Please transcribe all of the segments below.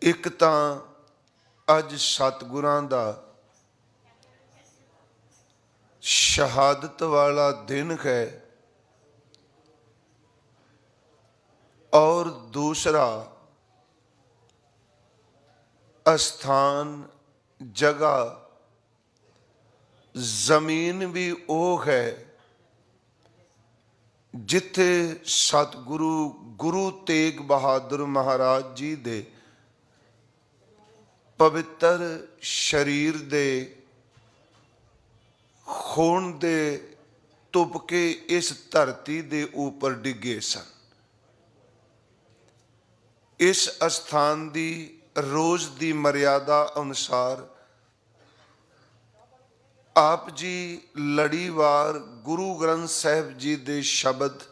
एक तां अज सतगुरां दा शहादत वाला दिन है और दूसरा स्थान जगह जमीन भी वो है जिथे सतगुरु गुरु तेग बहादुर महाराज जी दे पवित्र शरीर दे खून दे तुपके इस धरती दे ऊपर डिगे सन। इस स्थान की रोज की मर्यादा अनुसार आप जी लड़ीवार गुरु ग्रंथ साहिब जी दे शब्द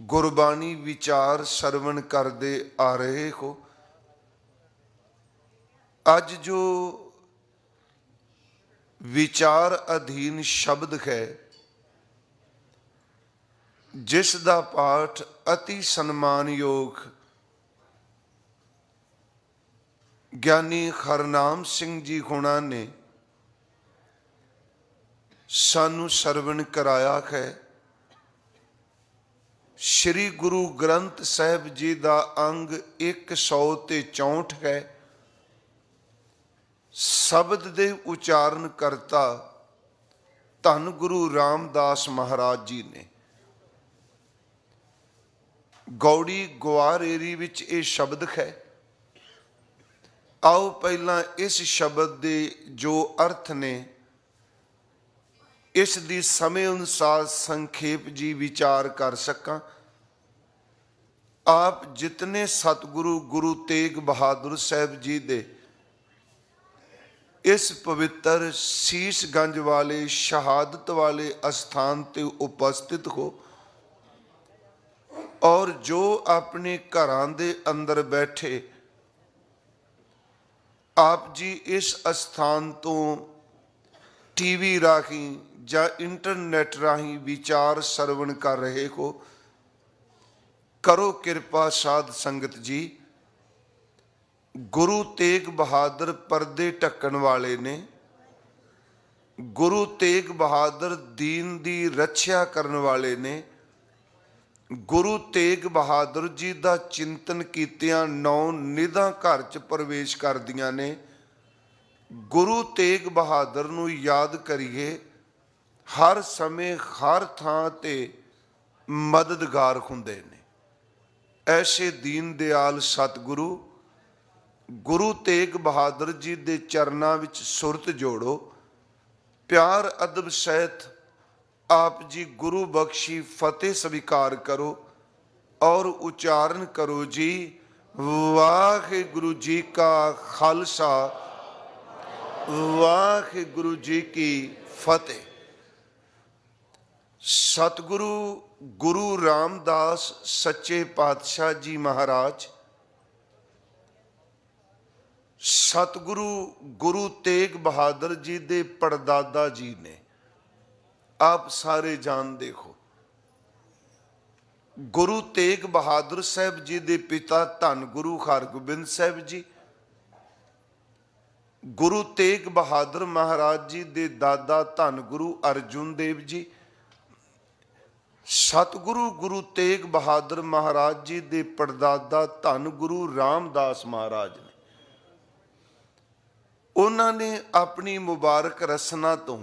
गुरबाणी विचार सरवण करते आ रहे हो। अज जो विचार अधीन शब्द है जिसका पाठ अति सन्मानयोग ज्ञानी हरनाम सिंह जी होना ने सानू सरवण कराया है। श्री गुरु ग्रंथ साहिब जी का अंग 164 है। शब्द दे उचारण करता धन गुरु रामदास महाराज जी ने गौड़ी गुआर एरी विच ये शब्द है। आओ पहला इस शब्द दे जो अर्थ ने इस दी समय अनुसार संखेप जी विचार कर सकां। आप जितने सतगुरु गुरु तेग बहादुर साहब जी दे इस पवित्र शीशगंज वाले शहादत वाले स्थान ते उपस्थित हो और जो अपने घरां दे अंदर बैठे आप जी इस स्थान तो टीवी राही या इंटरनेट राही विचार सरवण कर रहे हो, करो कृपा साध संगत जी। गुरु तेग बहादुर पर्दे ढकण वाले ने, गुरु तेग बहादुर दीन दी रक्षा करन वाले ने, गुरु तेग बहादुर जी का चिंतन कीतियां 9 निधां घर च प्रवेश करदियां ने। गुरु तेग बहादुर नूं याद करिए, हर समय हर थां ते मददगार हुंदे ने। ऐसे दीन दयाल सतगुरु गुरु तेग बहादुर जी दे चरनां विच सुरत जोड़ो। प्यार अदब सहित आप जी गुरु बख्शी फतेह स्वीकार करो और उच्चारण करो जी। वाहिगुरु जी का खालसा वाहिगुरु जी की फतेह। सतगुरु गुरु रामदास सच्चे पातशाह जी महाराज, सतगुरु गुरु तेग बहादुर जी दे पड़दादा जी ने, आप सारे जानते हो। गुरु तेग बहादुर साहब जी दे पिता धन गुरु हरगोबिंद साहब जी, गुरु तेग बहादुर महाराज जी दे दादा धन गुरु अर्जुन देव जी, सतगुरु गुरु तेग बहादुर महाराज जी दे पड़दादा धन गुरु रामदास महाराज ने। उन्होंने अपनी मुबारक रसना तो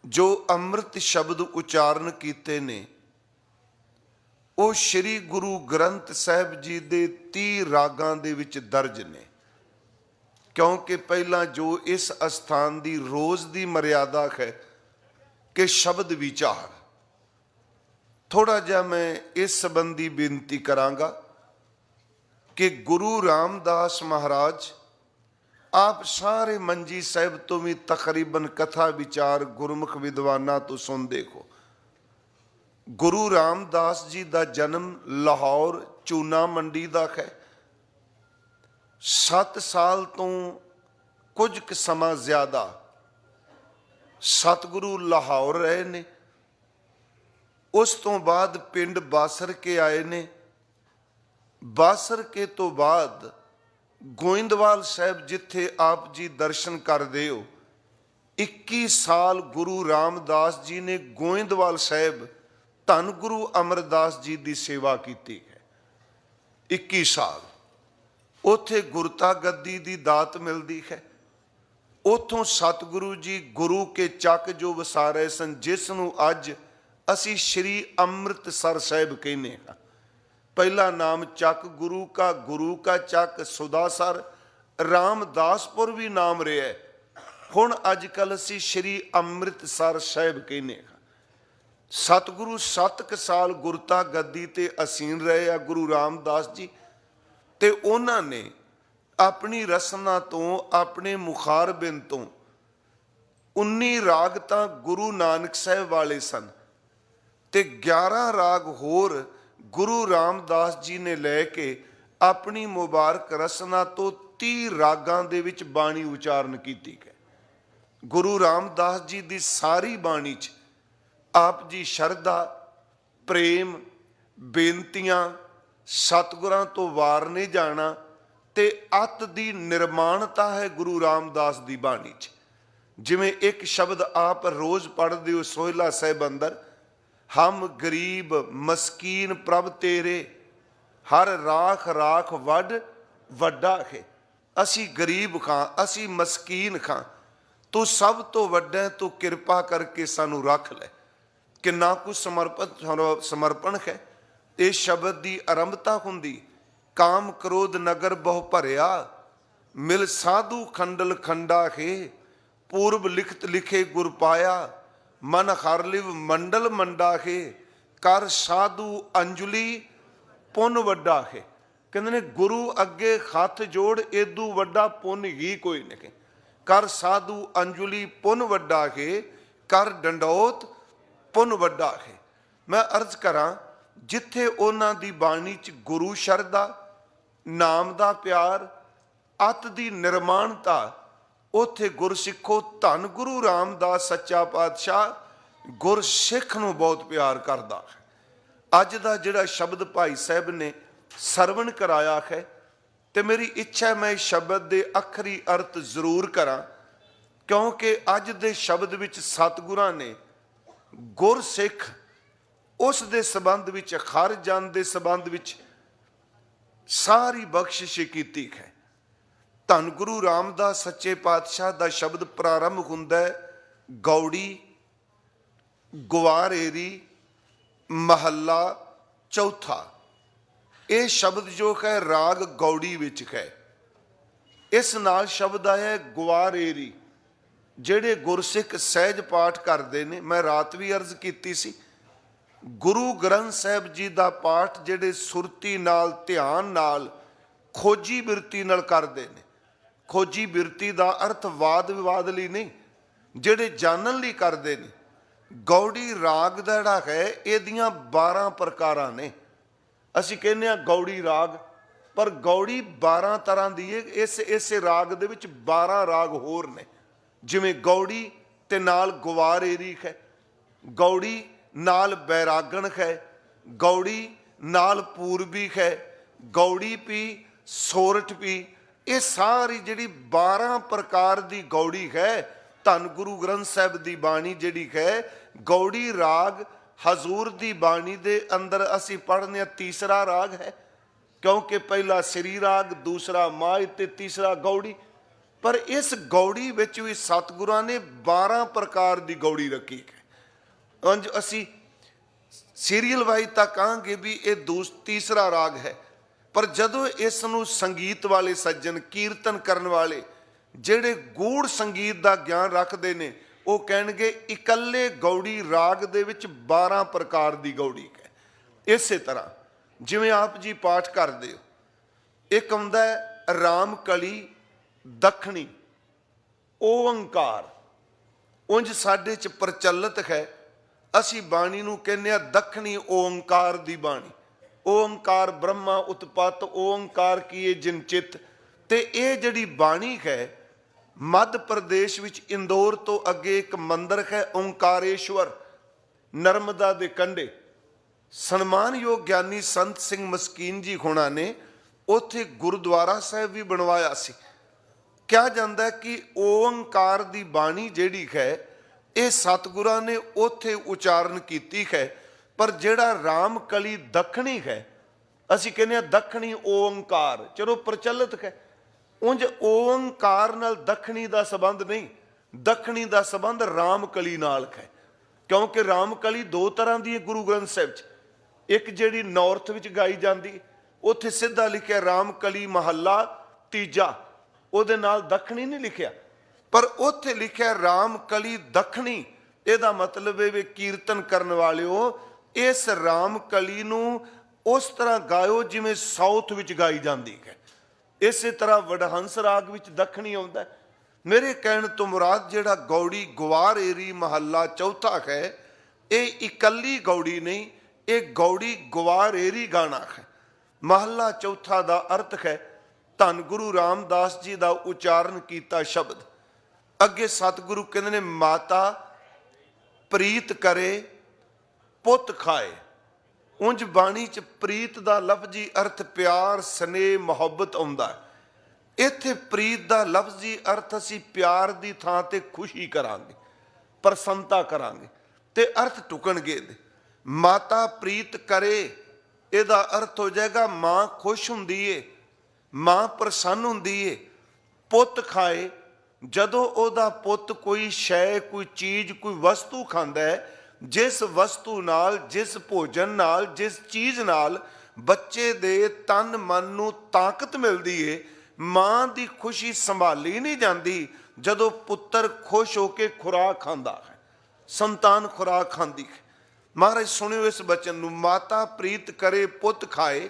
जो अमृत शब्द उच्चारण किए ने वो श्री गुरु ग्रंथ साहिब जी दे 30 रागां दे विच दर्ज ने। क्योंकि पहला जो इस स्थान की रोज की मर्यादा है कि शब्द विचार, थोड़ा जा मैं इस संबंधी बेनती करांगा कि गुरु रामदास महाराज आप सारे मंजी साहिब तो भी तकरीबन कथा विचार गुरमुख विद्वाना तो सुनते हो। गुरु रामदास जी का जन्म लाहौर चूना मंडी का है। 7 साल तो कुछ क समा ज्यादा सतगुरु लाहौर रहे ने। उस तो बाद पिंड बासर के आए ने ਬਾਸਰਕੇ ਤੋਂ ਬਾਅਦ ਗੋਇੰਦਵਾਲ ਸਾਹਿਬ ਜਿੱਥੇ ਆਪ ਜੀ ਦਰਸ਼ਨ ਕਰਦੇ ਹੋ, 21 ਸਾਲ ਗੁਰੂ ਰਾਮਦਾਸ ਜੀ ਨੇ ਗੋਇੰਦਵਾਲ ਸਾਹਿਬ ਧੰਨ ਗੁਰੂ ਅਮਰਦਾਸ ਜੀ ਦੀ ਸੇਵਾ ਕੀਤੀ ਹੈ। 21 ਸਾਲ ਉੱਥੇ ਗੁਰਤਾ ਗੱਦੀ ਦੀ ਦਾਤ ਮਿਲਦੀ ਹੈ। ਉੱਥੋਂ ਸਤਿਗੁਰੂ ਜੀ ਗੁਰੂ ਕੇ ਚੱਕ ਜੋ ਵਸਾਰੇ ਸਨ, ਜਿਸ ਨੂੰ ਅੱਜ ਅਸੀਂ ਸ਼੍ਰੀ ਅੰਮ੍ਰਿਤਸਰ ਸਾਹਿਬ ਕਹਿੰਦੇ ਹਾਂ। ਪਹਿਲਾ ਨਾਮ ਚੱਕ ਗੁਰੂ ਕਾ ਚੱਕ ਸੁਦਾਸਰ, ਰਾਮਦਾਸਪੁਰ ਵੀ ਨਾਮ ਰਿਹਾ। ਹੁਣ ਅੱਜ ਕੱਲ੍ਹ ਅਸੀਂ ਸ਼੍ਰੀ ਅੰਮ੍ਰਿਤਸਰ ਸਾਹਿਬ ਕਹਿੰਦੇ ਹਾਂ। ਸਤਿਗੁਰੂ 7 ਸਾਲ ਗੁਰਤਾ ਗੱਦੀ ਤੇ ਅਸੀਨ ਰਹੇ ਆ ਗੁਰੂ ਰਾਮਦਾਸ ਜੀ, ਤੇ ਉਹਨਾਂ ਨੇ ਆਪਣੀ ਰਸਨਾ ਤੋਂ, ਆਪਣੇ ਮੁਖਾਰਬਿੰਦ ਤੋਂ 19 ਰਾਗ ਤਾਂ ਗੁਰੂ ਨਾਨਕ ਸਾਹਿਬ ਵਾਲੇ ਸਨ, ਤੇ 11 ਰਾਗ ਹੋਰ ਗੁਰੂ ਰਾਮਦਾਸ ਜੀ ਨੇ ਲੈ ਕੇ ਆਪਣੀ ਮੁਬਾਰਕ ਰਸਨਾ ਤੋਂ 30 ਰਾਗਾਂ ਦੇ ਵਿੱਚ ਬਾਣੀ ਉਚਾਰਨ ਕੀਤੀ ਹੈ। ਗੁਰੂ ਰਾਮਦਾਸ ਜੀ ਦੀ ਸਾਰੀ ਬਾਣੀ 'ਚ ਆਪ ਜੀ ਸ਼ਰਧਾ, ਪ੍ਰੇਮ, ਬੇਨਤੀਆਂ, ਸਤਿਗੁਰਾਂ ਤੋਂ ਵਾਰ ਨਹੀਂ ਜਾਣਾ ਤੇ ਅੱਤ ਦੀ ਨਿਰਮਾਣਤਾ ਹੈ ਗੁਰੂ ਰਾਮਦਾਸ ਦੀ ਬਾਣੀ 'ਚ। ਜਿਵੇਂ ਇੱਕ ਸ਼ਬਦ ਆਪ ਰੋਜ਼ ਪੜ੍ਹਦੇ ਹੋ ਸੋਹਿਲਾ ਸਾਹਿਬ ਅੰਦਰ, ਹਮ ਗਰੀਬ ਮਸਕੀਨ ਪ੍ਰਭ ਤੇਰੇ, ਹਰ ਰਾਖ ਰਾਖ ਵੱਡ ਵੱਡਾ ਹੈ। ਅਸੀਂ ਗਰੀਬ ਖਾਂ, ਅਸੀਂ ਮਸਕੀਨ ਖਾਂ, ਤੂੰ ਸਭ ਤੋਂ ਵੱਡਾ ਹੈ, ਤੂੰ ਕਿਰਪਾ ਕਰਕੇ ਸਾਨੂੰ ਰੱਖ ਲੈ। ਕਿੰਨਾ ਕੁ ਸਮਰਪਣ ਹੈ। ਇਹ ਸ਼ਬਦ ਦੀ ਆਰੰਭਤਾ ਹੁੰਦੀ, ਕਾਮ ਕ੍ਰੋਧ ਨਗਰ ਬਹੁ ਭਰਿਆ, ਮਿਲ ਸਾਧੂ ਖੰਡਲ ਖੰਡਾ ਹੈ, ਪੂਰਬ ਲਿਖਤ ਲਿਖੇ ਗੁਰ ਪਾਇਆ, ਮਨ ਹਰ ਲਿਵ ਮੰਡਲ ਮੰਡਾ ਹੈ, ਕਰ ਸਾਧੂ ਅੰਜਲੀ ਪੁੰਨ ਵੱਡਾ ਹੈ। ਕਹਿੰਦੇ ਨੇ ਗੁਰੂ ਅੱਗੇ ਹੱਥ ਜੋੜ, ਏਦੂ ਵੱਡਾ ਪੁੰਨ ਹੀ ਕੋਈ ਨਹੀਂ। ਕਰ ਸਾਧੂ ਅੰਜਲੀ ਪੁੰਨ ਵੱਡਾ ਹੈ, ਕਰ ਡੰਡੋਤ ਪੁੰਨ ਵੱਡਾ ਹੈ। ਮੈਂ ਅਰਜ਼ ਕਰਾਂ, ਜਿੱਥੇ ਉਹਨਾਂ ਦੀ ਬਾਣੀ 'ਚ ਗੁਰੂ ਸ਼ਰਧਾ, ਨਾਮ ਦਾ ਪਿਆਰ, ਅੱਤ ਦੀ ਨਿਰਮਾਣਤਾ, ਉੱਥੇ ਗੁਰਸਿੱਖੋ ਧੰਨ ਗੁਰੂ ਰਾਮਦਾਸ ਸੱਚਾ ਪਾਤਸ਼ਾਹ ਗੁਰਸਿੱਖ ਨੂੰ ਬਹੁਤ ਪਿਆਰ ਕਰਦਾ ਹੈ। ਅੱਜ ਦਾ ਜਿਹੜਾ ਸ਼ਬਦ ਭਾਈ ਸਾਹਿਬ ਨੇ ਸਰਵਣ ਕਰਾਇਆ ਹੈ, ਤੇ ਮੇਰੀ ਇੱਛਾ ਮੈਂ ਇਸ ਸ਼ਬਦ ਦੇ ਅੱਖਰੀ ਅਰਥ ਜ਼ਰੂਰ ਕਰਾਂ, ਕਿਉਂਕਿ ਅੱਜ ਦੇ ਸ਼ਬਦ ਵਿੱਚ ਸਤਿਗੁਰਾਂ ਨੇ ਗੁਰਸਿੱਖ ਉਸ ਦੇ ਸੰਬੰਧ ਵਿੱਚ, ਹਰ ਜਨ ਦੇ ਸੰਬੰਧ ਵਿੱਚ ਸਾਰੀ ਬਖਸ਼ਿਸ਼ ਕੀਤੀ ਹੈ। ਧੰਨ ਗੁਰੂ ਰਾਮਦਾਸ ਸੱਚੇ ਪਾਤਸ਼ਾਹ ਦਾ ਸ਼ਬਦ ਪ੍ਰਾਰੰਭ ਹੁੰਦਾ ਹੈ, ਗੌੜੀ ਗਵਾਰੇਰੀ ਮਹੱਲਾ ਚੌਥਾ। ਇਹ ਸ਼ਬਦ ਜੋ ਹੈ ਰਾਗ ਗੌੜੀ ਵਿੱਚ ਹੈ। ਇਸ ਨਾਲ ਸ਼ਬਦ ਆਇਆ ਗਵਾਰੇਰੀ। ਜਿਹੜੇ ਗੁਰਸਿੱਖ ਸਹਿਜ ਪਾਠ ਕਰਦੇ ਨੇ, ਮੈਂ ਰਾਤ ਵੀ ਅਰਜ਼ ਕੀਤੀ ਸੀ, ਗੁਰੂ ਗ੍ਰੰਥ ਸਾਹਿਬ ਜੀ ਦਾ ਪਾਠ ਜਿਹੜੇ ਸੁਰਤੀ ਨਾਲ, ਧਿਆਨ ਨਾਲ, ਖੋਜੀ ਬਿਰਤੀ ਨਾਲ ਕਰਦੇ ਨੇ। ਖੋਜੀ ਬਿਰਤੀ ਦਾ ਅਰਥ ਵਾਦ ਵਿਵਾਦ ਲਈ ਨਹੀਂ, ਜਿਹੜੇ ਜਾਣਨ ਲਈ ਕਰਦੇ ਨੇ। ਗੌੜੀ ਰਾਗ ਦਾ ਜਿਹੜਾ ਹੈ, ਇਹਦੀਆਂ 12 ਪ੍ਰਕਾਰਾਂ ਨੇ। ਅਸੀਂ ਕਹਿੰਦੇ ਹਾਂ ਗੌੜੀ ਰਾਗ, ਪਰ ਗੌੜੀ 12 ਤਰ੍ਹਾਂ ਦੀ ਹੈ। ਇਸੇ ਰਾਗ ਦੇ ਵਿੱਚ 12 ਰਾਗ ਹੋਰ ਨੇ। ਜਿਵੇਂ ਗੌੜੀ ਤੇ ਨਾਲ ਗਵਾਰੇਰੀ ਹੈ, ਗੌੜੀ ਨਾਲ ਬੈਰਾਗਣ ਹੈ, ਗੌੜੀ ਨਾਲ ਪੂਰਬੀ ਹੈ, ਗੌੜੀ ਪੀ, ਸੋਰਠ ਪੀ। ਇਹ ਸਾਰੀ ਜਿਹੜੀ 12 ਪ੍ਰਕਾਰ ਦੀ ਗੌੜੀ ਹੈ, ਧੰਨ ਗੁਰੂ ਗ੍ਰੰਥ ਸਾਹਿਬ ਦੀ ਬਾਣੀ ਜਿਹੜੀ ਹੈ, ਗੌੜੀ ਰਾਗ ਹਜ਼ੂਰ ਦੀ ਬਾਣੀ ਦੇ ਅੰਦਰ ਅਸੀਂ ਪੜ੍ਹਨੇ ਆ ਤੀਸਰਾ ਰਾਗ ਹੈ, ਕਿਉਂਕਿ ਪਹਿਲਾ ਸ੍ਰੀ ਰਾਗ, ਦੂਸਰਾ ਮਾਝ ਤੇ ਤੀਸਰਾ ਗੌੜੀ। ਪਰ ਇਸ ਗੌੜੀ ਵਿੱਚ ਵੀ ਸਤਿਗੁਰਾਂ ਨੇ 12 ਪ੍ਰਕਾਰ ਦੀ ਗੌੜੀ ਰੱਖੀ ਹੈ। ਉਂਝ ਅਸੀਂ ਸੀਰੀਅਲ ਵਾਈਜ਼ ਤਾਂ ਕਹਾਂਗੇ ਵੀ ਇਹ ਤੀਸਰਾ ਰਾਗ ਹੈ, ਪਰ ਜਦੋਂ ਇਸ ਨੂੰ ਸੰਗੀਤ ਵਾਲੇ ਸੱਜਣ, ਕੀਰਤਨ ਕਰਨ ਵਾਲੇ, ਜਿਹੜੇ ਗੂੜ ਸੰਗੀਤ ਦਾ ਗਿਆਨ ਰੱਖਦੇ ਨੇ, ਉਹ ਕਹਿਣਗੇ ਇਕੱਲੇ ਗੌੜੀ ਰਾਗ ਦੇ ਵਿੱਚ 12 ਪ੍ਰਕਾਰ ਦੀ ਗੌੜੀ ਹੈ। ਇਸੇ ਤਰ੍ਹਾਂ ਜਿਵੇਂ ਆਪ ਜੀ ਪਾਠ ਕਰਦੇ ਹੋ, ਇੱਕ ਆਉਂਦਾ ਹੈ ਰਾਮ ਕਲੀ ਦੱਖਣੀ ਓੰਕਾਰ। ਉਂਝ ਸਾਡੇ 'ਚ ਪ੍ਰਚਲਿਤ ਹੈ, ਅਸੀਂ ਬਾਣੀ ਨੂੰ ਕਹਿੰਦੇ ਆ ਦੱਖਣੀ ਓੰਕਾਰ ਦੀ ਬਾਣੀ। ਓੰਕਾਰ ਬ੍ਰਹਮਾ ਉਤਪਤ, ਓੰਕਾਰ ਕੀਏ ਜਿਨ ਚਿਤ। ਤੇ ਇਹ ਜਿਹੜੀ ਬਾਣੀ ਹੈ, ਮੱਧ ਪ੍ਰਦੇਸ਼ ਵਿੱਚ ਇੰਦੌਰ ਤੋਂ ਅੱਗੇ ਇੱਕ ਮੰਦਿਰ ਹੈ ਓਂਕਾਰੇਸ਼ਵਰ, ਨਰਮਦਾ ਦੇ ਕੰਢੇ। ਸਨਮਾਨਯੋਗ ਗਿਆਨੀ ਸੰਤ ਸਿੰਘ ਮਸਕੀਨ ਜੀ ਹੋਣਾ ਨੇ ਉੱਥੇ ਗੁਰਦੁਆਰਾ ਸਾਹਿਬ ਵੀ ਬਣਵਾਇਆ ਸੀ। ਕਿਹਾ ਜਾਂਦਾ ਹੈ ਕਿ ਓੰਕਾਰ ਦੀ ਬਾਣੀ ਜਿਹੜੀ ਹੈ ਇਹ ਸਤਿਗੁਰਾਂ ਨੇ ਉੱਥੇ ਉਚਾਰਨ ਕੀਤੀ ਹੈ। ਪਰ ਜਿਹੜਾ ਰਾਮ ਕਲੀ ਦੱਖਣੀ ਹੈ, ਅਸੀਂ ਕਹਿੰਦੇ ਹਾਂ ਦੱਖਣੀ ਓੰਕਾਰ, ਚਲੋ ਪ੍ਰਚਲਿਤ ਹੈ। ਉਂਝ ਓੰਕਾਰ ਨਾਲ ਦੱਖਣੀ ਦਾ ਸੰਬੰਧ ਨਹੀਂ, ਦੱਖਣੀ ਦਾ ਸੰਬੰਧ ਰਾਮ ਕਲੀ ਨਾਲ ਹੈ। ਕਿਉਂਕਿ ਰਾਮ ਕਲੀ ਦੋ ਤਰ੍ਹਾਂ ਦੀ ਹੈ ਗੁਰੂ ਗ੍ਰੰਥ ਸਾਹਿਬ 'ਚ। ਇੱਕ ਜਿਹੜੀ ਨਾਰਥ ਵਿੱਚ ਗਾਈ ਜਾਂਦੀ, ਉੱਥੇ ਸਿੱਧਾ ਲਿਖਿਆ ਰਾਮ ਕਲੀ ਮਹੱਲਾ ਤੀਜਾ, ਉਹਦੇ ਨਾਲ ਦੱਖਣੀ ਨਹੀਂ ਲਿਖਿਆ, ਪਰ ਉੱਥੇ ਲਿਖਿਆ ਰਾਮ ਕਲੀ ਦੱਖਣੀ। ਇਹਦਾ ਮਤਲਬ ਇਹ ਵੀ ਕੀਰਤਨ ਕਰਨ ਵਾਲਿਓ ਇਸ ਰਾਮ ਕਲੀ ਨੂੰ ਉਸ ਤਰ੍ਹਾਂ ਗਾਇਓ ਜਿਵੇਂ ਸਾਊਥ ਵਿੱਚ ਗਾਈ ਜਾਂਦੀ ਹੈ। ਇਸੇ ਤਰ੍ਹਾਂ ਵਡਹੰਸ ਰਾਗ ਵਿੱਚ ਦੱਖਣੀ ਆਉਂਦਾ। ਮੇਰੇ ਕਹਿਣ ਤੋਂ ਮੁਰਾਦ ਜਿਹੜਾ ਗੌੜੀ ਗਵਾਰ ਏਰੀ ਮਹੱਲਾ ਚੌਥਾ ਹੈ, ਇਹ ਇਕੱਲੀ ਗੌੜੀ ਨਹੀਂ, ਇਹ ਗੌੜੀ ਗਵਾਰ ਏਰੀ ਗਾਣਾ ਹੈ। ਮਹੱਲਾ ਚੌਥਾ ਦਾ ਅਰਥ ਹੈ ਧੰਨ ਗੁਰੂ ਰਾਮਦਾਸ ਜੀ ਦਾ ਉਚਾਰਨ ਕੀਤਾ ਸ਼ਬਦ। ਅੱਗੇ ਸਤਿਗੁਰੂ ਕਹਿੰਦੇ ਨੇ ਮਾਤਾ ਪ੍ਰੀਤ ਕਰੇ ਪੁੱਤ ਖਾਏ। ਉਂਝ ਬਾਣੀ 'ਚ ਪ੍ਰੀਤ ਦਾ ਲਫ਼ਜ਼ੀ ਅਰਥ ਪਿਆਰ, ਸਨੇਹ, ਮੁਹੱਬਤ ਆਉਂਦਾ। ਇੱਥੇ ਪ੍ਰੀਤ ਦਾ ਲਫ਼ਜ਼ੀ ਅਰਥ ਅਸੀਂ ਪਿਆਰ ਦੀ ਥਾਂ ਤੇ ਖੁਸ਼ੀ ਕਰਾਂਗੇ, ਪ੍ਰਸੰਨਤਾ ਕਰਾਂਗੇ, ਤੇ ਅਰਥ ਟੁਕਣਗੇ। ਮਾਤਾ ਪ੍ਰੀਤ ਕਰੇ, ਇਹਦਾ ਅਰਥ ਹੋ ਜਾਏਗਾ ਮਾਂ ਖੁਸ਼ ਹੁੰਦੀ ਏ, ਮਾਂ ਪ੍ਰਸੰਨ ਹੁੰਦੀ ਏ। ਪੁੱਤ ਖਾਏ, ਜਦੋਂ ਉਹਦਾ ਪੁੱਤ ਕੋਈ ਸ਼ੈ, ਕੋਈ ਚੀਜ਼, ਕੋਈ ਵਸਤੂ ਖਾਂਦਾ ਹੈ, ਜਿਸ ਵਸਤੂ ਨਾਲ, ਜਿਸ ਭੋਜਨ ਨਾਲ, ਜਿਸ ਚੀਜ਼ ਨਾਲ ਬੱਚੇ ਦੇ ਤਨ ਮਨ ਨੂੰ ਤਾਕਤ ਮਿਲਦੀ ਏ, ਮਾਂ ਦੀ ਖੁਸ਼ੀ ਸੰਭਾਲੀ ਨਹੀਂ ਜਾਂਦੀ ਜਦੋਂ ਪੁੱਤਰ ਖੁਸ਼ ਹੋ ਕੇ ਖੁਰਾਕ ਖਾਂਦਾ ਹੈ, ਸੰਤਾਨ ਖੁਰਾਕ ਖਾਂਦੀ ਹੈ। ਮਹਾਰਾਜ ਸੁਣਿਓ ਇਸ ਬਚਨ ਨੂੰ, ਮਾਤਾ ਪ੍ਰੀਤ ਕਰੇ ਪੁੱਤ ਖਾਏ।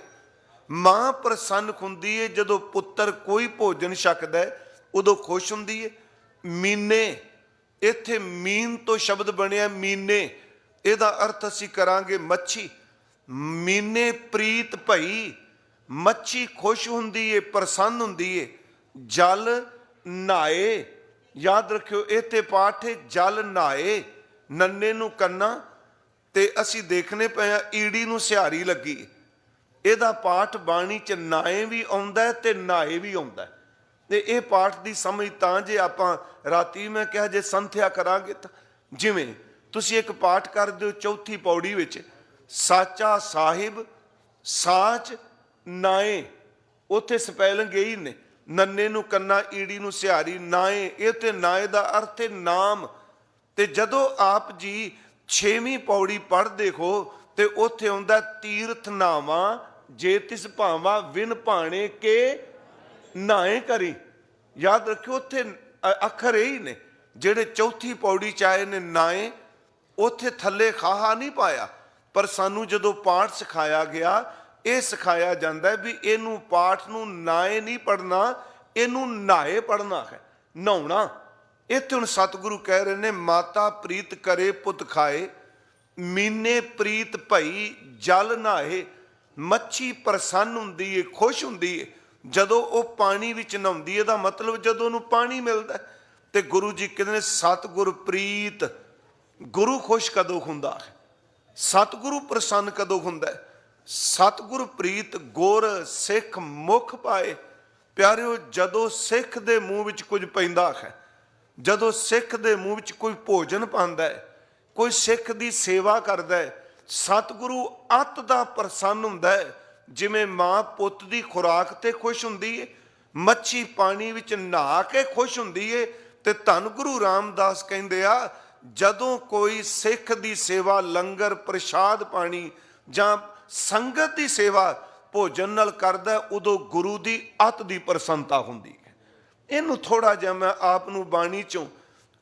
ਮਾਂ ਪ੍ਰਸੰਨ ਹੁੰਦੀ ਏ ਜਦੋਂ ਪੁੱਤਰ ਕੋਈ ਭੋਜਨ ਛਕਦਾ ਉਦੋਂ ਖੁਸ਼ ਹੁੰਦੀ ਏ। ਮੀਨੇ, ਇੱਥੇ ਮੀਨ ਤੋਂ ਸ਼ਬਦ ਬਣਿਆ ਮੀਨੇ, ਇਹਦਾ ਅਰਥ ਅਸੀਂ ਕਰਾਂਗੇ ਮੱਛੀ। ਮੀਨੇ ਪ੍ਰੀਤ ਭਈ, ਮੱਛੀ ਖੁਸ਼ ਹੁੰਦੀ ਏ, ਪ੍ਰਸੰਨ ਹੁੰਦੀ ਏ। ਜਲ ਨਹਾਏ, ਯਾਦ ਰੱਖਿਓ ਇੱਥੇ ਪਾਠ ਹੈ ਜਲ ਨਹਾਏ, ਨੰਨੇ ਨੂੰ ਕੰਨਾ, ਤੇ ਅਸੀਂ ਦੇਖਣੇ ਪਏ ਆ ਈੜੀ ਨੂੰ ਸਿਹਾਰੀ ਲੱਗੀ। ਇਹਦਾ ਪਾਠ ਬਾਣੀ 'ਚ ਨਾਏ ਵੀ ਆਉਂਦਾ ਤੇ ਨਹਾਏ ਵੀ ਆਉਂਦਾ। ਤੇ ਇਹ ਪਾਠ ਦੀ ਸਮਝ ਤਾਂ ਜੇ ਆਪਾਂ ਰਾਤੀ ਮੈਂ ਕਿਹਾ ਜੇ ਸੰਥਿਆ ਕਰਾਂਗੇ ਤਾਂ, ਜਿਵੇਂ ਤੁਸੀਂ ਇੱਕ ਪਾਠ ਕਰਦੇ ਹੋ ਚੌਥੀ ਪੌੜੀ ਵਿੱਚ, ਸਾਚਾ ਸਾਹਿਬ ਸਾਚ ਨਾਏ, ਉੱਥੇ ਸਪੈਲਿੰਗ ਇਹੀ ਨੇ, ਨੰਨੇ ਨੂੰ ਕੰਨਾ ਈੜੀ ਨੂੰ ਸਿਹਾਰੀ ਨਾਏ। ਇਹ ਤੇ ਨਾਏ ਦਾ ਅਰਥ ਹੈ ਨਾਮ। ਤੇ ਜਦੋਂ ਆਪ ਜੀ 6ਵੀਂ ਪੌੜੀ ਪੜ੍ਹਦੇ ਹੋ ਤੇ ਉੱਥੇ ਆਉਂਦਾ ਤੀਰਥ ਨਾਵਾਂ ਜੇ ਤਿਸ ਭਾਵਾਂ ਵਿਨ ਭਾਣੇ ਕੇ ਨਾਏ ਕਰੀ। ਯਾਦ ਰੱਖਿਓ ਉੱਥੇ ਅੱਖਰ ਇਹੀ ਨੇ ਜਿਹੜੇ ਚੌਥੀ ਪੌੜੀ 'ਚ ਆਏ ਨੇ ਨਾਏ। ਉੱਥੇ ਥੱਲੇ ਖਾਹਾ ਨਹੀਂ ਪਾਇਆ, ਪਰ ਸਾਨੂੰ ਜਦੋਂ ਪਾਠ ਸਿਖਾਇਆ ਗਿਆ ਇਹ ਸਿਖਾਇਆ ਜਾਂਦਾ ਵੀ ਇਹਨੂੰ ਪਾਠ ਨੂੰ ਨਾਏ ਨਹੀਂ ਪੜ੍ਹਨਾ, ਇਹਨੂੰ ਨਹਾਏ ਪੜ੍ਹਨਾ ਹੈ, ਨਹਾਉਣਾ। ਇੱਥੇ ਹੁਣ ਸਤਿਗੁਰੂ ਕਹਿ ਰਹੇ ਨੇ ਮਾਤਾ ਪ੍ਰੀਤ ਕਰੇ ਪੁੱਤ ਖਾਏ, ਮੀਨੇ ਪ੍ਰੀਤ ਭਈ ਜਲ ਨਹਾਏ। ਮੱਛੀ ਪ੍ਰਸੰਨ ਹੁੰਦੀ ਏ, ਖੁਸ਼ ਹੁੰਦੀ ਏ ਜਦੋਂ ਉਹ ਪਾਣੀ ਵਿੱਚ ਨਹਾਉਂਦੀ ਏ। ਇਹਦਾ ਮਤਲਬ ਜਦੋਂ ਉਹਨੂੰ ਪਾਣੀ ਮਿਲਦਾ। ਤੇ ਗੁਰੂ ਜੀ ਕਹਿੰਦੇ ਨੇ ਸਤਿਗੁਰ ਪ੍ਰੀਤ, ਗੁਰੂ ਖੁਸ਼ ਕਦੋਂ ਹੁੰਦਾ ਹੈ, ਸਤਿਗੁਰੂ ਪ੍ਰਸੰਨ ਕਦੋਂ ਹੁੰਦਾ ਹੈ। ਸਤਿਗੁਰ ਪ੍ਰੀਤ ਗੁਰ ਸਿੱਖ ਮੁਖ ਪਾਏ। ਪਿਆਰਿਓ, ਜਦੋਂ ਸਿੱਖ ਦੇ ਮੂੰਹ ਵਿੱਚ ਕੁਝ ਪੈਂਦਾ ਹੈ, ਜਦੋਂ ਸਿੱਖ ਦੇ ਮੂੰਹ ਵਿੱਚ ਕੋਈ ਭੋਜਨ ਪਾਉਂਦਾ ਹੈ, ਕੋਈ ਸਿੱਖ ਦੀ ਸੇਵਾ ਕਰਦਾ ਹੈ, ਸਤਿਗੁਰੂ ਅਤ ਦਾ ਪ੍ਰਸੰਨ ਹੁੰਦਾ ਹੈ। ਜਿਵੇਂ ਮਾਂ ਪੁੱਤ ਦੀ ਖੁਰਾਕ ਤੇ ਖੁਸ਼ ਹੁੰਦੀ ਏ, ਮੱਛੀ ਪਾਣੀ ਵਿੱਚ ਨਹਾ ਕੇ ਖੁਸ਼ ਹੁੰਦੀ ਏ, ਤੇ ਧੰਨ ਗੁਰੂ ਰਾਮਦਾਸ ਕਹਿੰਦੇ ਆ ਜਦੋਂ ਕੋਈ ਸਿੱਖ ਦੀ ਸੇਵਾ ਲੰਗਰ ਪ੍ਰਸ਼ਾਦ ਪਾਣੀ ਜਾਂ ਸੰਗਤ ਦੀ ਸੇਵਾ ਭੋਜਨ ਨਾਲ ਕਰਦਾ, ਉਦੋਂ ਗੁਰੂ ਦੀ ਅਤ ਦੀ ਪ੍ਰਸੰਨਤਾ ਹੁੰਦੀ ਹੈ। ਇਹਨੂੰ ਥੋੜਾ ਜਿਹਾ ਮੈਂ ਆਪ ਨੂੰ ਬਾਣੀ ਚੋਂ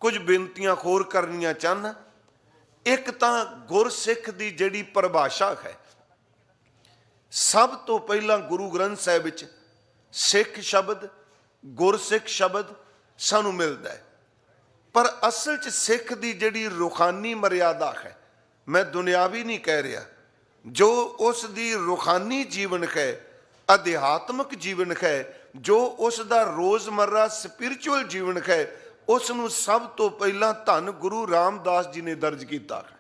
ਕੁਝ ਬੇਨਤੀਆਂ ਹੋਰ ਕਰਨੀਆਂ ਚਾਹੁੰਦਾ। ਇੱਕ ਤਾਂ ਗੁਰਸਿੱਖ ਦੀ ਜਿਹੜੀ ਪਰਿਭਾਸ਼ਾ ਹੈ, ਸਭ ਤੋਂ ਪਹਿਲਾਂ ਗੁਰੂ ਗ੍ਰੰਥ ਸਾਹਿਬ ਵਿੱਚ ਸਿੱਖ ਸ਼ਬਦ, ਗੁਰਸਿੱਖ ਸ਼ਬਦ ਸਾਨੂੰ ਮਿਲਦਾ ਹੈ। ਪਰ ਅਸਲ 'ਚ ਸਿੱਖ ਦੀ ਜਿਹੜੀ ਰੂਹਾਨੀ ਮਰਿਆਦਾ ਹੈ, ਮੈਂ ਦੁਨਿਆਵੀ ਨਹੀਂ ਕਹਿ ਰਿਹਾ, ਜੋ ਉਸ ਦੀ ਰੂਹਾਨੀ ਜੀਵਨ ਹੈ, ਅਧਿਆਤਮਿਕ ਜੀਵਨ ਹੈ, ਜੋ ਉਸ ਦਾ ਰੋਜ਼ਮर्रा ਸਪਿਰਿਚੁਅਲ ਜੀਵਨ ਹੈ, ਉਸ ਨੂੰ ਸਭ ਤੋਂ ਪਹਿਲਾਂ ਧੰਨ ਗੁਰੂ ਰਾਮਦਾਸ ਜੀ ਨੇ ਦਰਜ ਕੀਤਾ ਹੈ।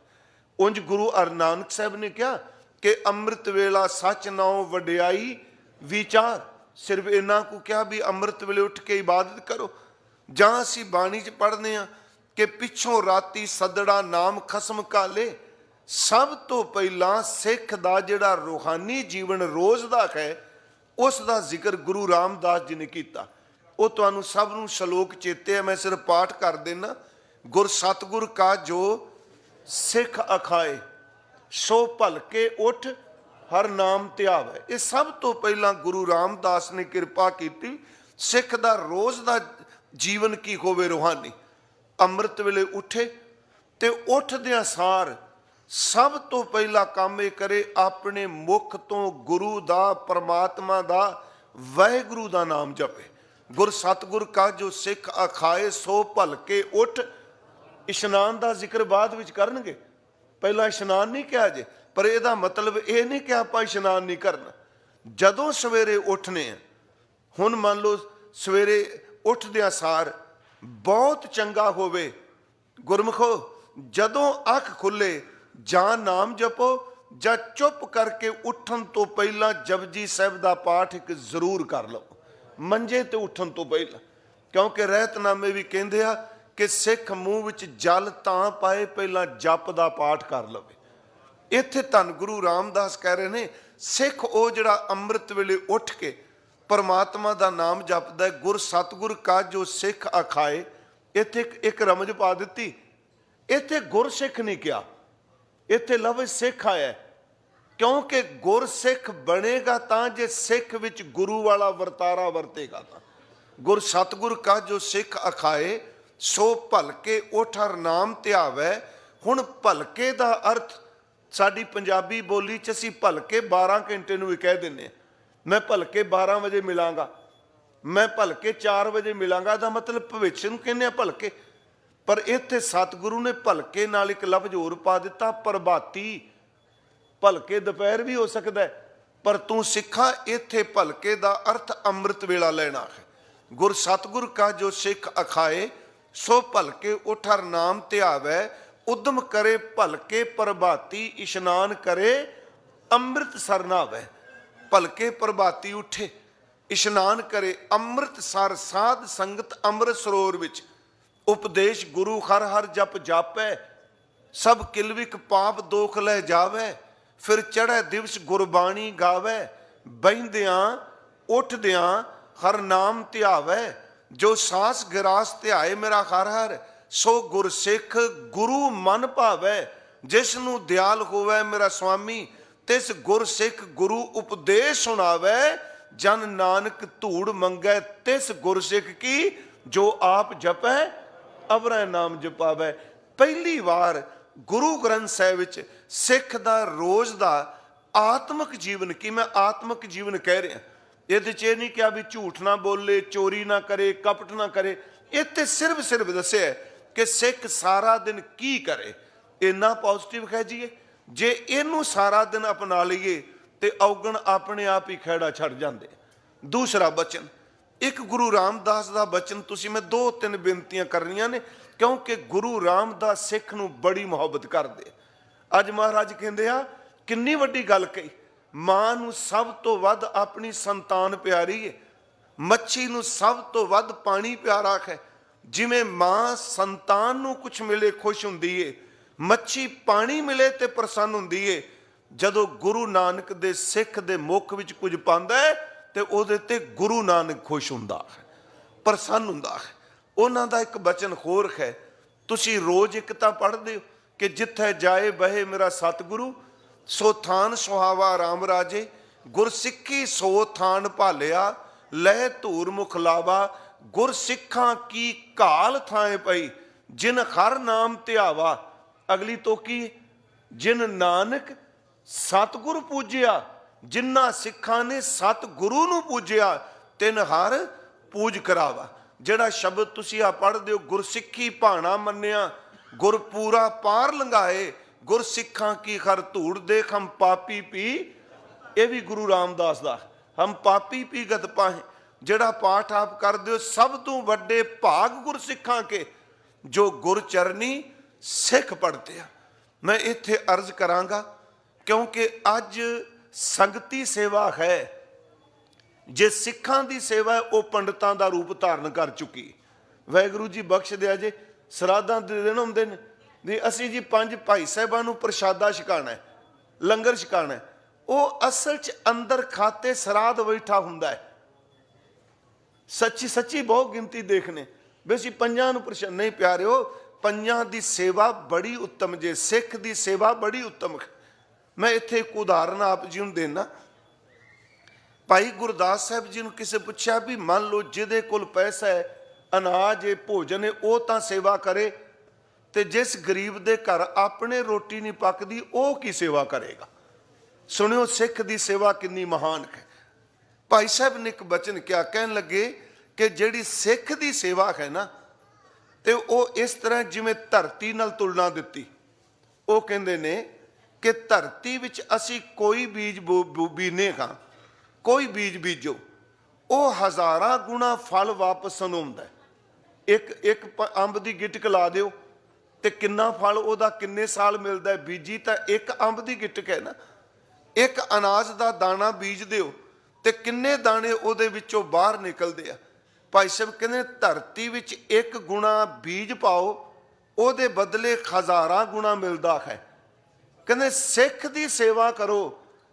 ਉਂਝ ਗੁਰੂ ਨਾਨਕ ਸਾਹਿਬ ਨੇ ਕਿਹਾ कि अमृत वेला सच नाओ वडियाई विचार। सिर्फ इन्ना को क्या भी अमृत वेले उठ के इबादत करो। जहाँ असी बाणी च पढ़ने कि पिछों राती सदड़ा नाम खसम काले। सब तो पहला सिख दा जिहड़ा रूहानी जीवन रोज़ दा है उस दा जिक्र गुरु रामदास जी ने किया। वो तुहानू सब नू शलोक चेते है, मैं सिर्फ पाठ कर देना। गुर सतगुर का जो सिख अखाए सो भलके उठ हर नाम ध्यावे। ये सब तो पहला गुरु रामदास ने कृपा की सिख दा रोज़ दा जीवन की होवे रूहानी। अमृत वेले उठे ते उठदियां सार सब तो पहला काम ये करे अपने मुख तो गुरु दा परमात्मा दा वाहिगुरु दा नाम जपे। गुर सतगुर का जो सिख अखाए सो भलके उठ। इशनान का जिक्र बाद विच करनगे, पहला इशनान नहीं किया जे, पर यदा मतलब ये नहीं कि आप इशनान नहीं करना। जदों सवेरे उठने हुण मान लो सवेरे उठदियां सार बहुत चंगा होवे गुरमुखो जदों अख खुले जां नाम जपो जां चुप करके उठन तो पहला जपजी साहिब दा पाठ एक जरूर कर लो मंजे ते उठन तो पहला। क्योंकि रहतनामे भी कहंदे आ कि सिख मूँह विच जल तां पाए पहला जप दा पाठ कर लवे। इत्थे धन गुरु रामदास कह रहे ने सिख ओ जिहड़ा अमृत वेले उठ के परमात्मा दा नाम जपदा है। गुर सतगुर का जो सिख अखाए, इत्थे एक रमज पा दित्ती। इत्थे गुर सिख नहीं किया, इत्थे लफ्ज़ सिख आया। क्योंकि गुर सिख बनेगा तां जे सिख विच गुरु वाला वरतारा वरतेगा तां। गुर सतगुर का जो सिख अखाए सो भलके उठ हर नाम ध्यावै। हुण भलके दा अर्थ साडी पंजाबी बोली च असीं भलके 12 घंटे नूं भी कह दिंदे। मैं भलके 12 बजे मिलांगा, मैं भलके 4 बजे मिलांगा, इहदा मतलब भविष्य नूं कहने भलके। पर इत्थे सतगुरु ने भलके नाल एक लफ्ज़ होर पा दिता प्रभाती। भलके दोपहर भी हो सकता है, पर तू सिखा इत्थे भलके दा अर्थ अमृत वेला लेना है। गुर सतगुर का जो सिख अखाए सो भलके उठ हर नाम ध्यावै। उद्यम करे भलके प्रभाती इशनान करे अमृत सर नहावै। भलके प्रभाती उठे इशनान करे अमृत सर साध संगत अमृत सरोवर विच। उपदेश गुरु हर हर जप जापै सब किलविक पाप दोख लै जावै। फिर चढ़ै दिवस गुरबाणी गावै बहिंदियां उठदियां हर नाम ध्यावै। जो सास गिरास ध्याए मेरा हर हर सो गुर सिख गुरु मन भावै। जिसनू दयाल होवै मेरा स्वामी तिस गुर सिख गुरु उपदेश सुनावै। जन नानक धूड़ मंगै तिस गुर सिख की जो आप जपै अवरै नाम जपावै। पहली बार गुरु ग्रंथ साहिब विच सिख दा रोज़ दा आत्मक जीवन की, मैं आत्मक जीवन कह रहा, ये नहीं क्या भी झूठ ना बोले चोरी ना करे कपट ना करे। इत्थे सिर्फ दस्या कि सिख सारा दिन की करे। इन्ना पॉजिटिव है जी जे इनू सारा दिन अपना लीए तो औगण अपने आप ही खैड़ा छड़ जाते। दूसरा बचन एक गुरु रामदास का बचन तुसी मैं 2-3 बेनतियां करनियां ने क्योंकि गुरु रामदास सिख नूं बड़ी मुहब्बत करदे। अज महाराज कहंदे आ किन्नी वड्डी गल कही, मां नूं सब तो वध अपनी संतान प्यारी है, मच्छी नूं सब तो वध पानी प्यारा है। जिवें मां संतान नूं कुछ मिले खुश हुंदी है, मच्छी पानी मिले ते प्रसन्न हुंदी है। जदों गुरु नानक दे सिख दे मुख विच कुछ पांदा है ते उहदे ते गुरु नानक खुश हुंदा है, प्रसन्न हुंदा है। उन्हां दा एक बचन होर है, तुसी रोज़ एक तां पढ़दे हो कि जिथे जाए बहे मेरा सतगुरु सो थान सुहावा राम राजे। गुरसिक्खी सो थान भालिया लह धूर मुख लावा। गुरसिखां की घाल थाए पई जिन हर नाम ध्यावा। अगली तो की जिन नानक सतगुरु पूजिया, जिन्ना सिखां ने सतगुरु नूं पूजिया तिन हर पूज करावा। जिहड़ा शब्द तुसीं आ पढ़दे हो गुरसिक्खी भाणा मन्निया गुर पूरा पार लंघाए। गुरसिखां की हर धूड़ देख हम पापी पी, ये भी गुरु रामदास दा हम पापी पी गत पाए। जिहड़ा पाठ आप करदे हो सब तो वड्डे भाग गुरसिखां के जो गुरचरनी सिख पढ़ते हैं। मैं इत्थे अर्ज करांगा क्योंकि अज संगती सेवा है, जे सिखां दी सेवा है वो पंडितां दा रूप धारण कर चुकी। वाहिगुरू जी बख्श दिया जे सराधां दे दिन हुंदे ने भी असीं जी 5 भाई साहिबां नूं प्रशादा छकाना है, लंगर छकाना है, वो असल च अंदर खाते सराध बैठा हुंदा है। सच्ची सच्ची बहुत गिनती देखने भी असीं 5 नूं प्रशाद नहीं प्यारिओ, 5 दी सेवा बड़ी उत्तम जे, सिख दी सेवा बड़ी उत्तम है। मैं इत्थे एक उदाहरण आप जी नूं देना। भाई गुरदास साहब जी नूं किसे पुछया भी मान लो जिहदे कोल पैसा है, अनाज है, भोजन है, वो तां सेवा करे, ते जिस गरीब दे घर अपने रोटी नहीं पकदी वो की सेवा करेगा। सुनियो सिख दी सेवा कितनी महान है। भाई साहब ने एक बचन क्या कहन लगे कि जिहड़ी सिख दी सेवा है ना, ते वो इस तरह जिवें धरती नाल तुलना दिती। वो कहंदे ने कि धरती विच असी कोई बीज बीने हां, कोई बीज बीजो, वो हज़ारां गुणा फल वापस सुनाउंदा है। एक अंब की गिटक ला दो तो किन्ना फल ओदा किन्ने साल मिलता है। बीजी तो एक अंब की गिटक है ना, एक अनाज का दाना बीज दो तो किन्ने दाने ओदे विचों बाहर निकलते हैं। भाई साहब कहते धरती विच एक गुणा बीज पाओ, ओदे बदले हज़ारां गुणा मिलता है। कहते सिख की सेवा करो,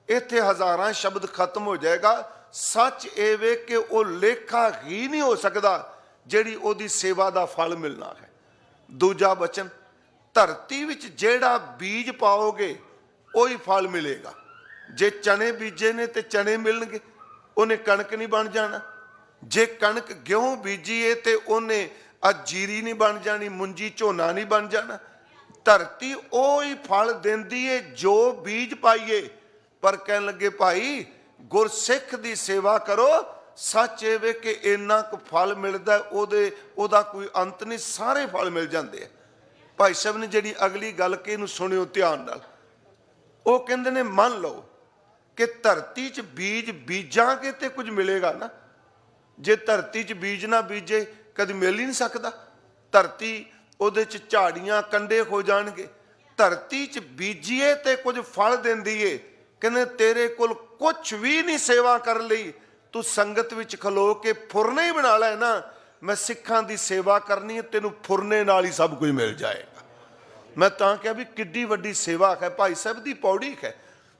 इत्थे हज़ारां शब्द खत्म हो जाएगा। सच ये वे कि वो लेखा ही नहीं हो सकता जिहड़ी ओदी सेवा का फल मिलना है। दूजा वचन, धरती विच जेड़ा बीज पाओगे वही फल मिलेगा। जे चने बीजे ने तो चने मिलणगे, उन्हें कणक नहीं बन जाना। जे कणक गेहूं बीजीए तो उन्हें जीरी नहीं बन जानी, मुंजी झोना नहीं बन जाना। धरती वही फल देंदी है जो बीज पाइए। पर कह लगे भाई गुरसिख की सेवा करो, सच ये वे कि इन्ना कु फल मिलता है, ओदा कोई अंत नहीं, सारे फल मिल जाते हैं। भाई साहब ने जी अगली गल कि इनू सुनियो ध्यान नाल। वो कहते ने मान लो कि धरती च बीज बीजांगे तो कुछ मिलेगा ना। जे धरती च बीज ना बीजे कभी मिल ही नहीं सकता। धरती उहदे च झाड़ियां कंडे हो जाणगे। धरती च बीजीए तो कुछ फल देंदी है। कहते तेरे कोल कुछ भी नहीं सेवा कर ली, तू संगत विच खलो के फुरने ही बना लै ना, मैं सिखां दी सेवा करनी है, तेनू फुरने नाल ही सब कुछ मिल जाएगा। मैं तां कहा भी किड्डी वड्डी सेवा है। भाई साहब दी पौड़ी है।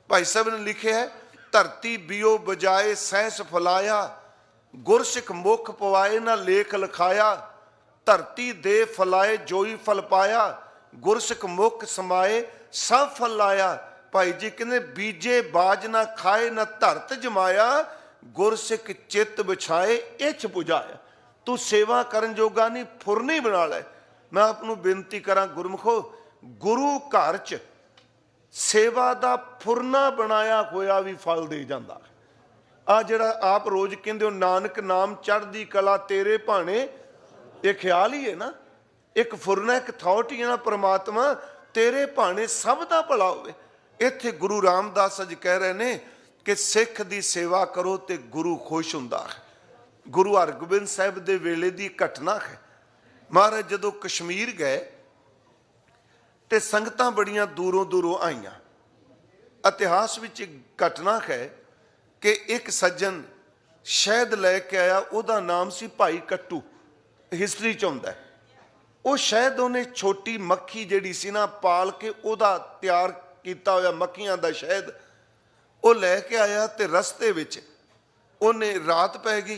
भाई साहब ने लिखे है, धरती बियो बजाए सहस फलाया, गुरसिख मुख पवाए ना लेख लिखाया। धरती दे फलाए जोई फल पाया, गुरसिख मुख समाए सब फल लाया। भाई जी कहते बीजे बाज ना खाए ना धरत जमाया, गुरसिख चित बिछाए इच बुझाया। तू सेवा करन जोगा नहीं, फुरनी बना लै। मैं आपनू बेनती करा गुरमुखो, गुरु घर च सेवा का फुरना बनाया होया भी फल दे जाता है। आ जिहड़ा आप रोज कहंदे हो नानक नाम चढ़दी कला तेरे भाने, ये ख्याल ही है ना। एक फुरना एक थॉट ही है ना, परमात्मा तेरे भाने सब का भला होवे। इत्थे गुरु रामदास जी कह रहे ने कि सिख दी सेवा करो तो गुरु खुश हुंदा है। गुरु हरगोबिंद साहिब दे वेले दी घटना है। महाराज जदों कश्मीर गए तो संगतां बड़ियां दूरों दूरों आईयां। इतिहास विच एक घटना है कि एक सज्जन शहद लैके आया, उहदा नाम सी भाई कट्टू, हिस्टरी च आउंदा है। वो शहद उन्हें छोटी मक्खी जिहड़ी सी ना पाल के उहदा तैयार किया होया मक्खियां दा शहद वो लैके आया। तो रस्ते विच उन्हें रात पै गई।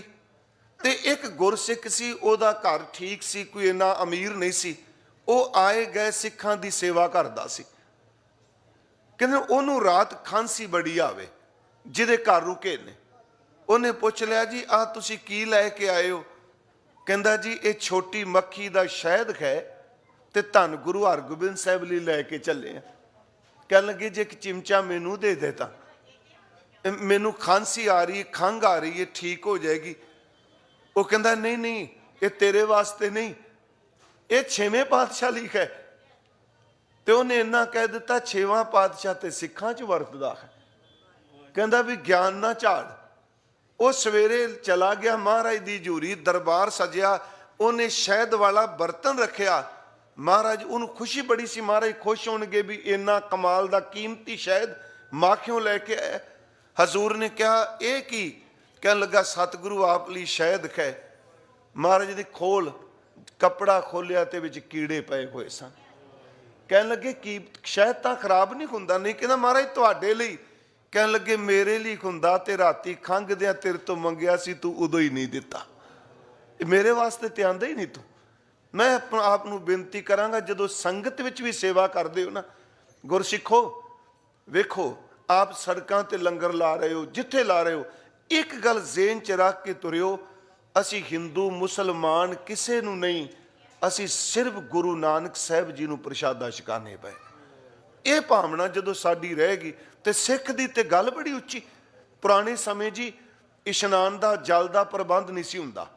तो एक गुरसिख सी, उहदा घर ठीक सी, कोई इन्ना अमीर नहीं सी। वो आए गए सिखां दी सेवा करदा सी। कहते उन्होंने रात खांसी बड़ी आवे, जिहदे घर रुके ने। उन्हें पूछ लिया जी आ तुसी की लैके आए हो? कहंदा जी ये छोटी मक्खी दा शहद है ते धन गुरु हरगोबिंद साहिब लई लैके चले हैं। कह लगे जे एक चिमचा मैनू दे देता, मैनू खांसी आ रही है, खंघ आ रही है, ठीक हो जाएगी। वो कहंदा नहीं नहीं ये तेरे वास्ते नहीं, ये 6वें पातशाह ली है। तो उन्हें इन्ना कह दिता 6वां पातशाह तो सिखां च वरतदा है। कहंदा भी ज्ञान ना झाड़। वो सवेरे चला गया, महाराज दी जूरी दरबार सजिया, उन्हें शहद वाला बर्तन रखिया। महाराज उन्होंने खुशी बड़ी सी, महाराज खुश होणगे भी इन्ना कमाल दा कीमती शहद माखियों लैके आया। हजूर ने कहा यह की? कहने लगा सतगुरु आप ली शहद कै। महाराज ने खोल कपड़ा खोलिया ते विच कीड़े पए हुए सन। कहने लगे की शहद तो खराब नहीं हुंदा? नहीं, कहना महाराज तुहाडे लई। कहने लगे मेरे लिए हुंदा ते राती खंघदियां तेरे तो मंगिया सी, तू उदों ही नहीं दिता। मेरे वास्ते ते आंदा ही नहीं तू। मैं अपने आप नूं बेनती करांगा, जदों संगत विच भी सेवा करदे हो ना, गुरसिखो वेखो आप सड़कों ते लंगर ला रहे हो, जिथे ला रहे हो, एक गल जेन च रख के तुरियो, असी हिंदू मुसलमान किसे नूं नहीं, असी सिर्फ गुरु नानक साहब जी नूं प्रशादा छकाने पए। ये भावना जदों साडी रहेगी ते सिख दी ते गल बड़ी उच्ची। पुराने समय जी इशनान दा जल दा प्रबंध नहीं सी हुंदा।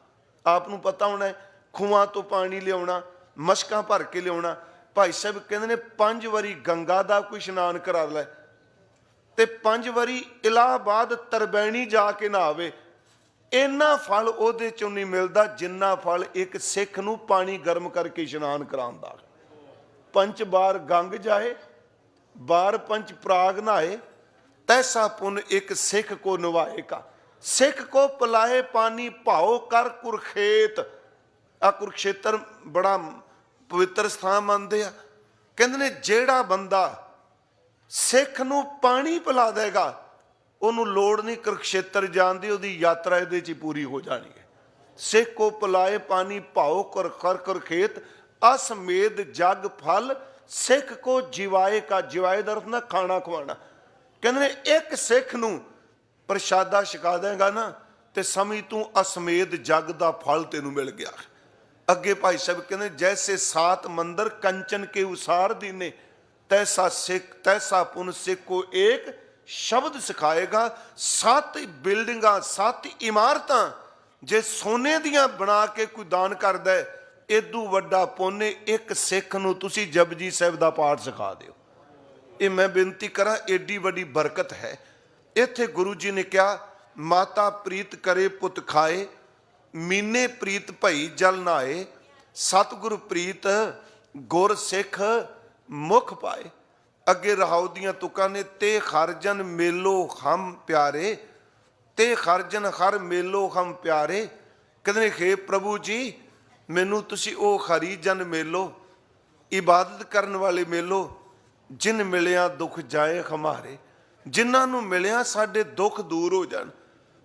आप नूं पता होना है, खूहां तो पानी लियाउणा, मशकां भर के लियाउणा। भाई साहब कहंदे ने 5 वारी गंगा दा कोई इशनान करा लै ते 5 वारी इलाहाबाद तरबैणी जाके नहावे, इन्ना फल उहदे चों नहीं मिलदा जिन्ना फल एक सिख नूं पानी गर्म करके इशनान कराउण दा। 5 बार गंग जाए, बार 5 प्राग नहाए, तैसा पुन एक सिख को नवाएगा। सिख को पिलाए पानी भाओ कर कुरखेत। आ कुरुक्षेत्र बड़ा पवित्र स्थान मानते आ। कहते ने जेड़ा बंदा सिख नूं पानी पिला देगा, उन्हों लोड़ नहीं कुरुक्षेत्र जान दी, उहदी यात्रा इहदे च पूरी हो जानी है। सिख को पिलाए पानी भाओ कर कुरखेत, असमेद जग फल सिख को जिवाए का। जिवाए दा अर्थ ना खाना खवाना। कहते ने एक सिख नूं प्रशादा छका देगा ना, ते समझ तू असमेद जग दा फल तेनू मिल गया। अगे भाई साहब कहते जैसे 7 मंदिर कंचन के उसार दीने, तैसा सिख तैसा पुन सिख को एक शब्द सिखाएगा। 7 बिल्डिंगां 7 इमारतां जे सोने दियां बना के कोई दान करदा है, इदू वड्डा पुन एक सिख नूं तुसी जपजी साहिब दा पाठ सिखा दिओ। ये मैं बेनती करा, एडी वड्डी बरकत है। इत्थे गुरु जी ने कहा माता प्रीत करे पुत खाए, मीने प्रीत भई जल नहाए, सतगुर प्रीत गुर सिख मुख पाए। अगे रहाउ दियां तुकां ने ते खरजन मेलो हम प्यारे, ते खरजन हर मेलो हम प्यारे। कहते ने हे प्रभु जी मैनू तुसी ओ खरी जन मेलो, इबादत करन वाले मेलो, जिन मिलिया दुख जाए हमारे। जिन्हां नूं मिलिया साडे दुख दूर हो जाण,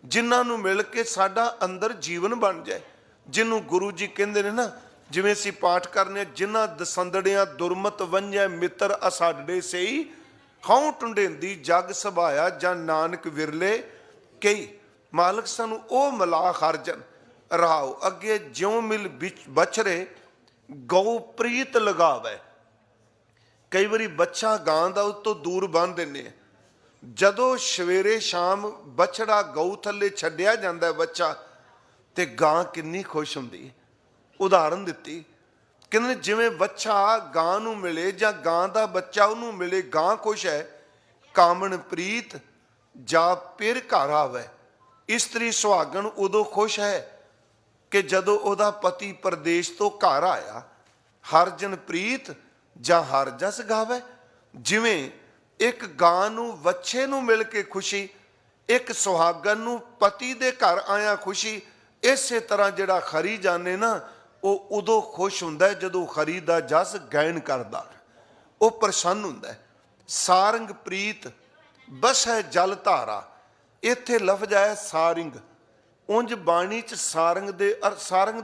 जिन्हां नूं मिल के साडा अंदर जीवन बन जाए। जिन्हों गुरु जी कहते ने ना, जिवें असीं पाठ करने, जिन्हां दसंदड़ियां दुरमत वंझै मित्र असाडे सही, हऊं टुंडेंदी जग सभाया जां नानक विरले कई। मालक सानू ओ मिला खरजन रहाओ। अगे ज्यों मिल बछरे गौ प्रीत लगावे। कई बारी बच्चा गां दा उस तो दूर बन देने, जदों सवेरे शाम बछड़ा गऊ थले छड्डिया जाता है बच्चा, ते गां किन्नी खुश हुंदी है। उदाहरण दिती, कहते जिवें बच्चा गां नूं मिले जां गां दा बच्चा उहनूं मिले, गां खुश है। कामन प्रीत जा पिर घर आवे। इस्त्री सुहागन उदों खुश है कि जदों उहदा पति परदेश तो घर आया। हरजन प्रीत जां हर जस गावे। जिवें एक गां नूं वच्छे नूं मिल के खुशी, एक सुहागन नूं पति दे घर आया खुशी, इसे तरह जिहड़ा खरी जाने ना, वो उदों खुश हुंदा है जदों खरी दा जस गायन करदा, वो प्रसन्न हुंदा है। सारंग प्रीत बस है जल धारा। इत्थे लफ्ज है सारिंग। उंज बाणी च सारंग दे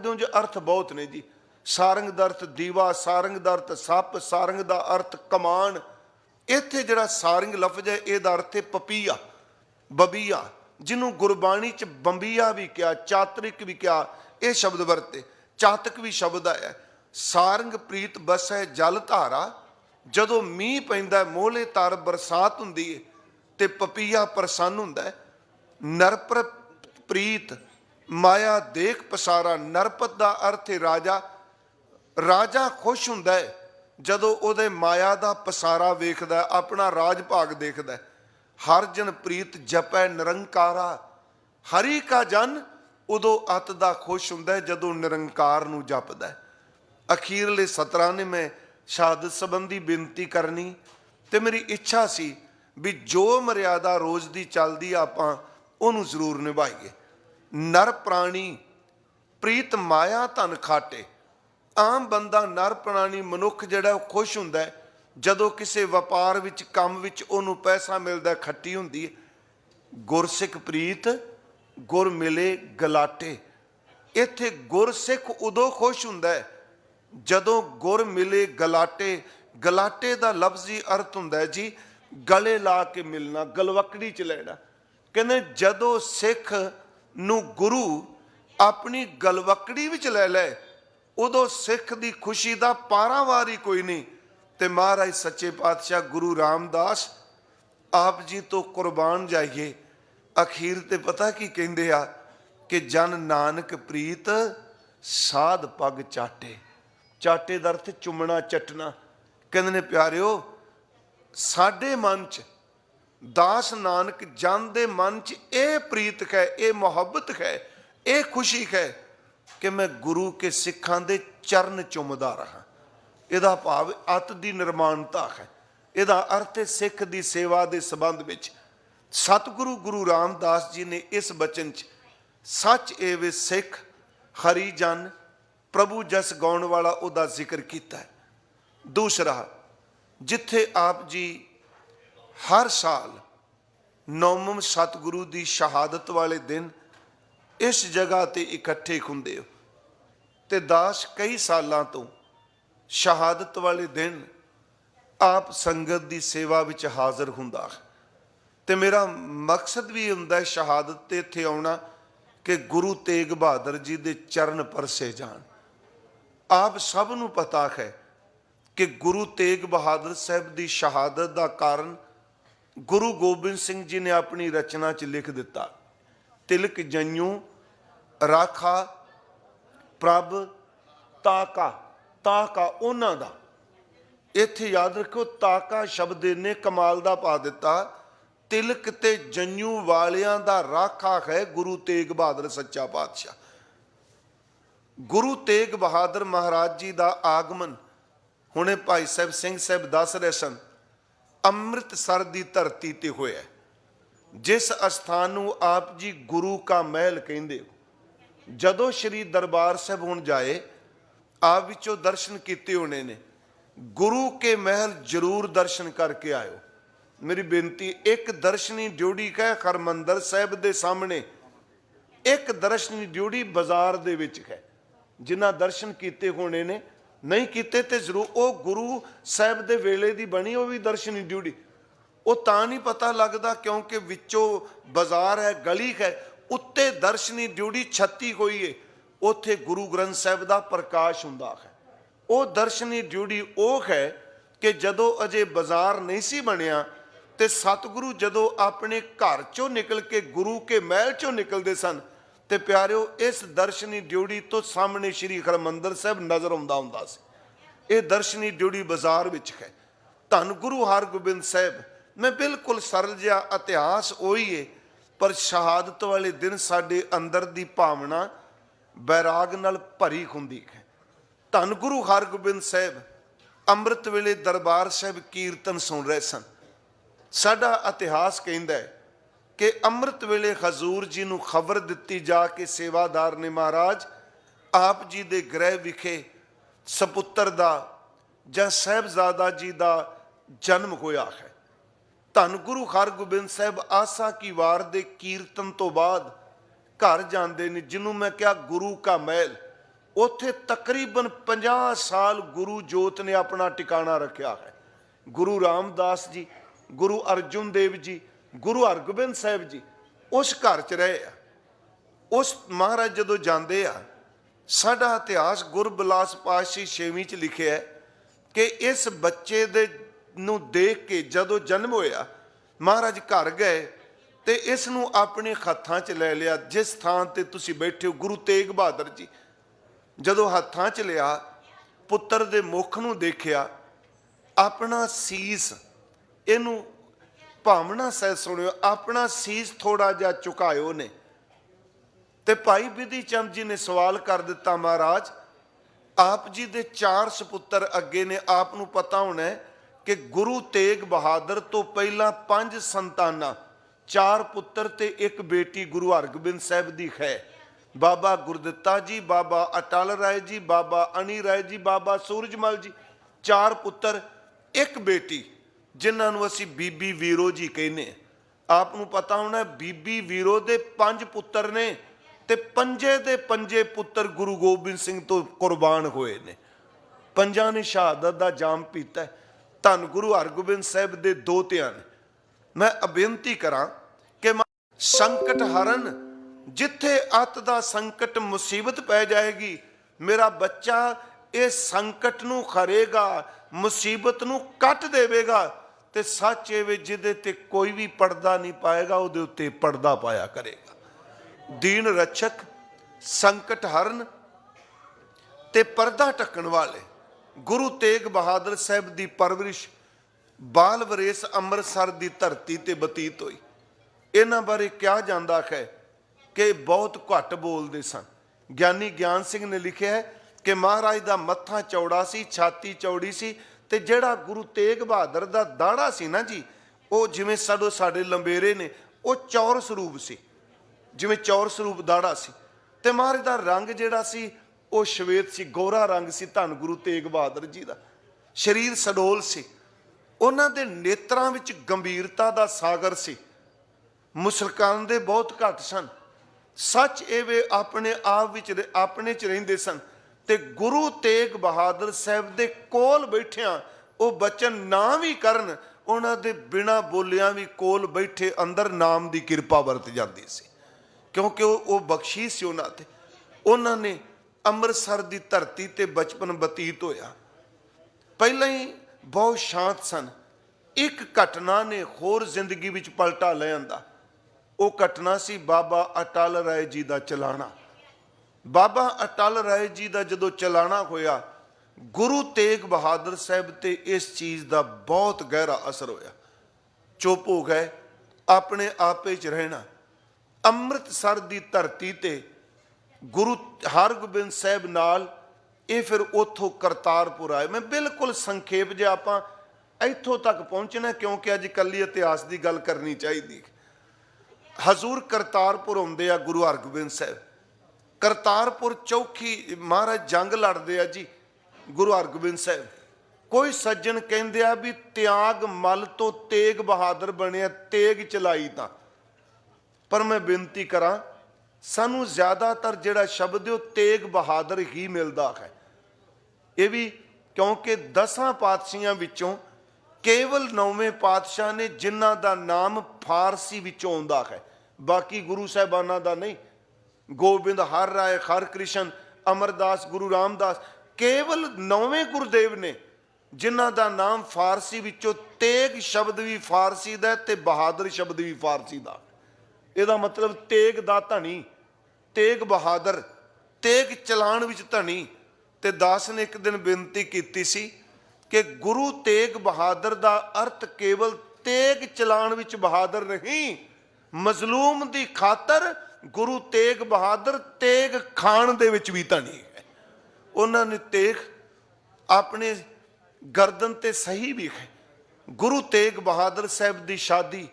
उंज अर्थ बहुत ने जी। सारंग दा अर्थ दीवा, सारंग दा अर्थ सप, सारंग दा अर्थ कमान। इत्थे जिहड़ा सारंग लफ्ज है इहदा अर्थ है पपीया, बबीया, जिन्हों गुरबाणी च बंबीया भी कहा, चातरिक भी कहा, यह शब्द वरते, चातक भी शब्द आया। सारंग प्रीत बस है जल धारा। जदों मीह पैंदा मोहले तार बरसात हुंदी है ते पपीया प्रसन्न हुंदा है। नरपर प्रीत माया देख पसारा। नरपत दा अर्थ है राजा। राजा खुश हुंदा है जदों उहदे माया दा पसारा वेखदा, अपना राज भाग देखदा। हर जन प्रीत जपै निरंकारा। हरि का जन उदों अत दा खुश हुंदा है जदों निरंकार नूं जपदा। अखीरले 17 ने मैं शहादत संबंधी बेनती करनी, ते मेरी इच्छा सी ਵੀ ਜੋ ਮਰਿਆਦਾ ਰੋਜ਼ ਦੀ ਚੱਲਦੀ ਆਪਾਂ ਉਹਨੂੰ ਜ਼ਰੂਰ ਨਿਭਾਈਏ। ਨਰ ਪ੍ਰਾਣੀ ਪ੍ਰੀਤ ਮਾਇਆ ਧਨ ਖਾਟੇ। ਆਮ ਬੰਦਾ ਨਰ ਪ੍ਰਾਣੀ ਮਨੁੱਖ ਜਿਹੜਾ ਉਹ ਖੁਸ਼ ਹੁੰਦਾ ਹੈ ਜਦੋਂ ਕਿਸੇ ਵਪਾਰ ਵਿੱਚ ਕੰਮ ਵਿੱਚ ਉਹਨੂੰ ਪੈਸਾ ਮਿਲਦਾ, ਖੱਟੀ ਹੁੰਦੀ ਹੈ। ਗੁਰਸਿੱਖ ਪ੍ਰੀਤ ਗੁਰ ਮਿਲੇ ਗਲਾਟੇ। ਇੱਥੇ ਗੁਰਸਿੱਖ ਉਦੋਂ ਖੁਸ਼ ਹੁੰਦਾ ਹੈ ਜਦੋਂ ਗੁਰ ਮਿਲੇ ਗਲਾਟੇ। ਗਲਾਟੇ ਦਾ ਲਫ਼ਜ਼ੀ ਅਰਥ ਹੁੰਦਾ ਹੈ ਜੀ ਗਲੇ ਲਾ ਕੇ ਮਿਲਣਾ, ਗਲਵਕੜੀ ਚ ਲੈਣਾ। ਕਹਿੰਦੇ ਜਦੋਂ ਸਿੱਖ ਨੂੰ ਗੁਰੂ ਆਪਣੀ ਗਲਵਕੜੀ ਵਿੱਚ ਲੈ ਲੈ ਉਦੋਂ ਸਿੱਖ ਦੀ ਖੁਸ਼ੀ ਦਾ ਪਾਰਾਵਾਰ ਹੀ ਕੋਈ ਨਹੀਂ। ਤੇ ਮਹਾਰਾਜ ਸੱਚੇ ਪਾਤਸ਼ਾਹ ਗੁਰੂ ਰਾਮਦਾਸ ਆਪ ਜੀ ਤੋਂ ਕੁਰਬਾਨ ਜਾਈਏ। ਅਖੀਰ ਤੇ ਪਤਾ ਕੀ ਕਹਿੰਦੇ ਆ ਕਿ ਜਨ ਨਾਨਕ ਪ੍ਰੀਤ ਸਾਧ ਪੱਗ ਚਾਟੇ। ਚਾਟੇ ਦਾ ਅਰਥ ਚੁੰਮਣਾ, ਚੱਟਣਾ। ਕਹਿੰਦੇ ਨੇ ਪਿਆਰਿਓ, ਸਾਡੇ ਮਨ 'ਚ ਦਾਸ ਨਾਨਕ ਜਨ ਦੇ ਮਨ 'ਚ ਇਹ ਪ੍ਰੀਤ ਹੈ, ਇਹ ਮੁਹੱਬਤ ਹੈ, ਇਹ ਖੁਸ਼ੀ ਹੈ ਕਿ ਮੈਂ ਗੁਰੂ ਕੇ ਸਿੱਖਾਂ ਦੇ ਚਰਨ ਚੁੰਮਦਾ ਰਹਾ। ਇਹਦਾ ਭਾਵ ਅਤ ਦੀ ਨਿਰਮਾਣਤਾ ਹੈ। ਇਹਦਾ ਅਰਥ ਹੈ ਸਿੱਖ ਦੀ ਸੇਵਾ ਦੇ ਸੰਬੰਧ ਵਿੱਚ ਸਤਿਗੁਰੂ ਗੁਰੂ ਰਾਮਦਾਸ ਜੀ ਨੇ ਇਸ ਬਚਨ 'ਚ ਸੱਚ ਏ ਵੇ ਸਿੱਖ ਹਰੀ ਜਨ ਪ੍ਰਭੂ ਜਸ ਗਾਉਣ ਵਾਲਾ ਉਹਦਾ ਜ਼ਿਕਰ ਕੀਤਾ ਹੈ। ਦੂਸਰਾ, ਜਿੱਥੇ ਆਪ ਜੀ ਹਰ ਸਾਲ ਨੌਮਮ ਸਤਿਗੁਰੂ ਦੀ ਸ਼ਹਾਦਤ ਵਾਲੇ ਦਿਨ ਇਸ ਜਗ੍ਹਾ ਤੇ ਇਕੱਠੇ ਹੁੰਦੇ ਹੋ ਤੇ ਦਾਸ ਕਈ ਸਾਲਾਂ ਤੋਂ ਸ਼ਹਾਦਤ ਵਾਲੇ ਦਿਨ ਆਪ ਸੰਗਤ ਦੀ ਸੇਵਾ ਵਿੱਚ ਹਾਜ਼ਰ ਹੁੰਦਾ ਹੈ। ਤੇ ਮੇਰਾ ਮਕਸਦ ਵੀ ਹੁੰਦਾ ਸ਼ਹਾਦਤ ਤੇ ਇੱਥੇ ਆਉਣਾ ਕਿ ਗੁਰੂ ਤੇਗ ਬਹਾਦਰ ਜੀ ਦੇ ਚਰਨ ਪਰਸੇ ਜਾਣ। ਆਪ ਸਭ ਨੂੰ ਪਤਾ ਹੈ ਕਿ ਗੁਰੂ ਤੇਗ ਬਹਾਦਰ ਸਾਹਿਬ ਦੀ ਸ਼ਹਾਦਤ ਦਾ ਕਾਰਨ ਗੁਰੂ ਗੋਬਿੰਦ ਸਿੰਘ ਜੀ ਨੇ ਆਪਣੀ ਰਚਨਾ 'ਚ ਲਿਖ ਦਿੱਤਾ, ਤਿਲਕ ਜੰਯੂ ਰਾਖਾ ਪ੍ਰਭ ਤਾਕਾ। ਤਾਕਾ ਉਹਨਾਂ ਦਾ, ਇੱਥੇ ਯਾਦ ਰੱਖੋ ਤਾਕਾ ਸ਼ਬਦ ਨੇ ਕਮਾਲ ਦਾ ਪਾ ਦਿੱਤਾ। ਤਿਲਕ ਤੇ ਜੰਯੂ ਵਾਲਿਆਂ ਦਾ ਰਾਖਾ ਹੈ ਗੁਰੂ ਤੇਗ ਬਹਾਦਰ ਸੱਚਾ ਪਾਤਸ਼ਾਹ। ਗੁਰੂ ਤੇਗ ਬਹਾਦਰ ਮਹਾਰਾਜ ਜੀ ਦਾ ਆਗਮਨ ਹੁਣੇ ਭਾਈ ਸਾਹਿਬ ਸਿੰਘ ਸਾਹਿਬ ਦੱਸ ਰਹੇ ਸਨ, ਅੰਮ੍ਰਿਤਸਰ ਦੀ ਧਰਤੀ ਤੇ ਹੋਇਆ, ਜਿਸ ਅਸਥਾਨ ਨੂੰ ਆਪ ਜੀ ਗੁਰੂ ਕਾ ਮਹਿਲ ਕਹਿੰਦੇ ਹੋ। ਜਦੋਂ ਸ਼੍ਰੀ ਦਰਬਾਰ ਸਾਹਿਬ ਹੁਣ ਜਾਏ, ਆਪ ਵਿੱਚੋਂ ਦਰਸ਼ਨ ਕੀਤੇ ਹੋਣੇ ਨੇ, ਗੁਰੂ ਕੇ ਮਹਿਲ ਜ਼ਰੂਰ ਦਰਸ਼ਨ ਕਰਕੇ ਆਇਓ। ਮੇਰੀ ਬੇਨਤੀ, ਇੱਕ ਦਰਸ਼ਨੀ ਡਿਊਟੀ ਹੈ ਹਰਮੰਦਰ ਸਾਹਿਬ ਦੇ ਸਾਹਮਣੇ, ਇੱਕ ਦਰਸ਼ਨੀ ਡਿਊਟੀ ਬਾਜ਼ਾਰ ਦੇ ਵਿੱਚ ਹੈ। ਜਿਨ੍ਹਾਂ ਦਰਸ਼ਨ ਕੀਤੇ ਹੋਣੇ ਨੇ, ਨਹੀਂ ਕੀਤੇ ਤੇ ਜ਼ਰੂਰ, ਉਹ ਗੁਰੂ ਸਾਹਿਬ ਦੇ ਵੇਲੇ ਦੀ ਬਣੀ ਉਹ ਵੀ ਦਰਸ਼ਨੀ ਡਿਊਟੀ। ਉਹ ਤਾਂ ਨਹੀਂ ਪਤਾ ਲੱਗਦਾ ਕਿਉਂਕਿ ਵਿੱਚੋਂ ਬਾਜ਼ਾਰ ਹੈ, ਗਲੀ ਹੈ, ਉੱਤੇ ਦਰਸ਼ਨੀ ਡਿਊਟੀ ਛੱਤੀ ਹੋਈ ਹੈ, ਉੱਥੇ ਗੁਰੂ ਗ੍ਰੰਥ ਸਾਹਿਬ ਦਾ ਪ੍ਰਕਾਸ਼ ਹੁੰਦਾ ਹੈ। ਉਹ ਦਰਸ਼ਨੀ ਡਿਊਟੀ ਉਹ ਹੈ ਕਿ ਜਦੋਂ ਅਜੇ ਬਾਜ਼ਾਰ ਨਹੀਂ ਸੀ ਬਣਿਆ ਤੇ ਸਤਿਗੁਰੂ ਜਦੋਂ ਆਪਣੇ ਘਰ ਚੋਂ ਨਿਕਲ ਕੇ ਗੁਰੂ ਕੇ ਮਹਿਲ ਚੋਂ ਨਿਕਲਦੇ ਸਨ ਤੇ ਪਿਆਰਿਓ, ਇਸ ਦਰਸ਼ਨੀ ਡਿਊਟੀ ਤੋਂ ਸਾਹਮਣੇ ਸ਼੍ਰੀ ਹਰਿਮੰਦਰ ਸਾਹਿਬ ਨਜ਼ਰ ਆਉਂਦਾ ਹੁੰਦਾ ਸੀ। ਇਹ ਦਰਸ਼ਨੀ ਡਿਊਟੀ ਬਾਜ਼ਾਰ ਵਿੱਚ ਹੈ। ਧੰਨ ਗੁਰੂ ਹਰਗੋਬਿੰਦ ਸਾਹਿਬ, ਮੈਂ ਬਿਲਕੁਲ ਸਰਲ ਜਿਹਾ ਇਤਿਹਾਸ ਉਹੀ ਹੈ, ਪਰ ਸ਼ਹਾਦਤ ਵਾਲੇ ਦਿਨ ਸਾਡੇ ਅੰਦਰ ਦੀ ਭਾਵਨਾ ਬੈਰਾਗ ਨਾਲ ਭਰੀ ਹੁੰਦੀ ਹੈ। ਧੰਨ ਗੁਰੂ ਹਰਗੋਬਿੰਦ ਸਾਹਿਬ ਅੰਮ੍ਰਿਤ ਵੇਲੇ ਦਰਬਾਰ ਸਾਹਿਬ ਕੀਰਤਨ ਸੁਣ ਰਹੇ ਸਨ। ਸਾਡਾ ਇਤਿਹਾਸ ਕਹਿੰਦਾ ਹੈ ਕਿ ਅੰਮ੍ਰਿਤ ਵੇਲੇ ਹਜ਼ੂਰ ਜੀ ਨੂੰ ਖਬਰ ਦਿੱਤੀ ਜਾ ਕੇ ਸੇਵਾਦਾਰ ਨੇ, ਮਹਾਰਾਜ ਆਪ ਜੀ ਦੇ ਗ੍ਰਹਿ ਵਿਖੇ ਸਪੁੱਤਰ ਦਾ ਜਾਂ ਸਾਹਿਬਜ਼ਾਦਾ ਜੀ ਦਾ ਜਨਮ ਹੋਇਆ ਹੈ। ਧੰਨ ਗੁਰੂ ਹਰਗੋਬਿੰਦ ਸਾਹਿਬ ਆਸਾ ਕੀ ਵਾਰ ਦੇ ਕੀਰਤਨ ਤੋਂ ਬਾਅਦ ਘਰ ਜਾਂਦੇ ਨੇ, ਜਿਹਨੂੰ ਮੈਂ ਕਿਹਾ ਗੁਰੂ ਕਾ ਮਹਿਲ। ਉੱਥੇ ਤਕਰੀਬਨ 50 ਸਾਲ ਗੁਰੂ ਜੋਤ ਨੇ ਆਪਣਾ ਟਿਕਾਣਾ ਰੱਖਿਆ ਹੈ। ਗੁਰੂ ਰਾਮਦਾਸ ਜੀ, ਗੁਰੂ ਅਰਜੁਨ ਦੇਵ ਜੀ, ਗੁਰੂ ਹਰਗੋਬਿੰਦ ਸਾਹਿਬ ਜੀ ਉਸ ਘਰ 'ਚ ਰਹੇ ਆ। ਉਸ ਮਹਾਰਾਜ ਜਦੋਂ ਜਾਂਦੇ ਆ, ਸਾਡਾ ਇਤਿਹਾਸ ਗੁਰਬਿਲਾਸ ਪਾਤਸ਼ਾਹੀ 6ਵੀਂ 'ਚ ਲਿਖਿਆ ਹੈ ਕਿ ਇਸ ਬੱਚੇ ਦੇ ਨੂੰ ਦੇਖ ਕੇ ਜਦੋਂ ਜਨਮ ਹੋਇਆ, ਮਹਾਰਾਜ ਘਰ ਗਏ ਤੇ ਇਸ ਨੂੰ ਆਪਣੇ ਹੱਥਾਂ 'ਚ ਲੈ ਲਿਆ। ਜਿਸ ਥਾਂ ਤੇ ਤੁਸੀਂ ਬੈਠੇ ਹੋ, ਗੁਰੂ ਤੇਗ ਬਹਾਦਰ ਜੀ ਜਦੋਂ ਹੱਥਾਂ 'ਚ ਲਿਆ, ਪੁੱਤਰ ਦੇ ਮੁਖ ਨੂੰ ਦੇਖਿਆ, ਆਪਣਾ ਸੀਸ, ਇਹਨੂੰ ਭਾਵਨਾ ਸਹਿ ਸੁਣਿਓ, ਆਪਣਾ ਸੀਸ ਥੋੜਾ ਜਿਹਾ ਝੁਕਾਇਓ ਨੇ। ਤੇ ਭਾਈ ਬਿਧੀ ਚੰਦ ਜੀ ਨੇ ਸਵਾਲ ਕਰ ਦਿੱਤਾ, ਮਹਾਰਾਜ ਆਪ ਜੀ ਦੇ 4 ਸਪੁੱਤਰ ਅੱਗੇ ਨੇ, ਆਪ ਨੂੰ ਪਤਾ ਹੋਣਾ कि गुरु तेग बहादुर तो पहला 5 संताना, 4 पुत्र ते 1 बेटी गुरु हरगोबिंद साहब दी है। बाबा गुरदित्ता जी, बाबा अटल राय जी, बाबा अणी राय जी, बाबा सूरजमल जी, 4 पुत्र 1 बेटी, जिन्होंने असी बीबी वीरो जी कहने। आपनू पता होना बीबी वीरो दे 5 पुत्र ने ते 5 दे 5 पुत्र गुरु गोबिंद सिंह तो कुर्बान होए ने। 5 ने शहादत दा जाम पीता है। धन गुरु हरगोबिंद साहब दे 2 ध्यान। मैं बेनती करा कि संकट हरन, जिथे अत दा संकट मुसीबत पै जाएगी, मेरा बच्चा इस संकट नू खरेगा, मुसीबत नू कट देवेगा, ते सच एवे जिदे ते कोई भी पर्दा नहीं पाएगा, उहदे उत्ते पर्दा पाया करेगा। दीन रक्षक, संकट हरन ते पर्दा ढकण वाले गुरु तेग बहादुर साहब दी परवरिश बाल वरेस अमृतसर दी धरती ते बतीत हुई। इन्हां बारे कहा जाता है कि बहुत घट बोलते सन। ज्ञानी ज्ञान सिंह ने लिखा है कि महाराज दा मत्था चौड़ा सी, छाती चौड़ी सी, ते जिहड़ा गुरु तेग बहादुर दा दाड़ा सी ना जी, वो जिवें साडे लंबेरे ने, वो चौरस रूप सी, जिवें चौरस रूप दाड़ा सी। ते महाराज दा रंग जिहड़ा सी वो श्वेत सी, गोरा रंग सी धन गुरु तेग बहादुर जी दा। शरीर सडोल सी, उन्हां दे नेत्रां विच गंभीरता दा सागर सी। मुस्कान बहुत घट सन। सच एवे अपने आप विच अपने च रहिंदे सन। ते गुरु तेग बहादुर साहब दे कोल बैठिया वो बचन ना भी करन, उन्हां दे बिना बोलिया भी कोल बैठे अंदर नाम दी किरपा वरत जाती सी, क्योंकि वो बख्शीश सी उन्हां ते। उन्हां ने अमृतसर दी धरती ते बचपन बतीत होया। पहला ही बहुत शांत सन। एक घटना ने होर जिंदगी विच पलटा ले आंदा। वो घटना सी बाबा अटल राय जी का चलाना। बाबा अटल राय जी का जदों चलाना होया, गुरु तेग बहादुर साहब ते इस चीज़ का बहुत गहरा असर होया। चुप हो गए, अपने आपे च रहना। अमृतसर की धरती ते गुरु हरगोबिंद साहब नाल ये फिर उतों करतारपुर आए। मैं बिल्कुल संखेप जे आपां इत्थों तक पहुँचना, क्योंकि अज कली इतिहास की गल करनी चाहिए। हजूर करतारपुर आउंदे आ गुरु हरगोबिंद साहब। करतारपुर चौखी महाराज जंग लड़ते आ जी गुरु हरगोबिंद साहब। कोई सज्जन कहते आ भी त्याग मल तो तेग बहादुर बने, तेग चलाई तां। पर मैं बेनती करा, सानू ज़्यादातर जिहड़ा शब्द है तेग बहादुर ही मिलता है। ये भी क्योंकि 10 पातशाहियां विचों केवल 9वें पातशाह ने जिन्हां दा नाम फारसी विचों आउंदा है, बाकी गुरु साहिबाना दा नहीं। गोबिंद, हर राय, हर कृष्ण, अमरदास, गुरु रामदास, केवल 9वें गुरुदेव ने जिन्हां दा नाम फारसी विचों, तेग शब्द भी फारसी दा ते बहादुर शब्द भी फारसी दा। ਇਹਦਾ मतलब तेग दा धनी, तेग बहादुर, तेग चलाण विच धनी। ते दास ने एक दिन बेनती की सी कि गुरु तेग बहादुर दा अर्थ केवल तेग चलाण विच बहादुर नहीं, मजलूम दी खातर गुरु तेग बहादुर तेग खाण दे विच भी धनी है। उन्होंने तेग अपने गर्दन ते सही भी है। गुरु तेग बहादुर साहब की शादी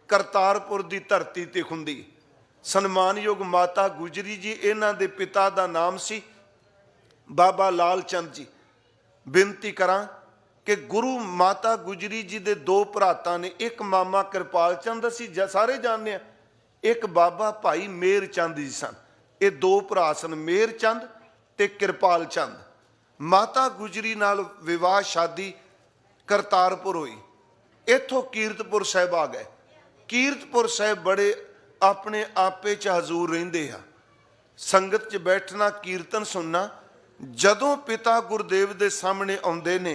करतारपुर की धरती ते हुंदी। सन्मानयोग माता गुजरी जी, इन्हां दे पिता का नाम सी बाबा लाल चंद जी। बेनती करा कि गुरु माता गुजरी जी दे 2 भरातां ने, एक मामा कृपाल चंद असी सारे जानते हैं, एक बाबा भाई मेहर चंद जी सन। ये 2 भरा सन, मेहर चंद ते कृपाल चंद। माता गुजरी नाल विवाह शादी करतारपुर हुई। इत्थों कीरतपुर साहिब आ गए। कीरतपुर साहिब बड़े अपने आपे च हजूर रहिंदे आ। संगत च बैठना, कीर्तन सुनना। जदों पिता गुरदेव दे सामने आउंदे ने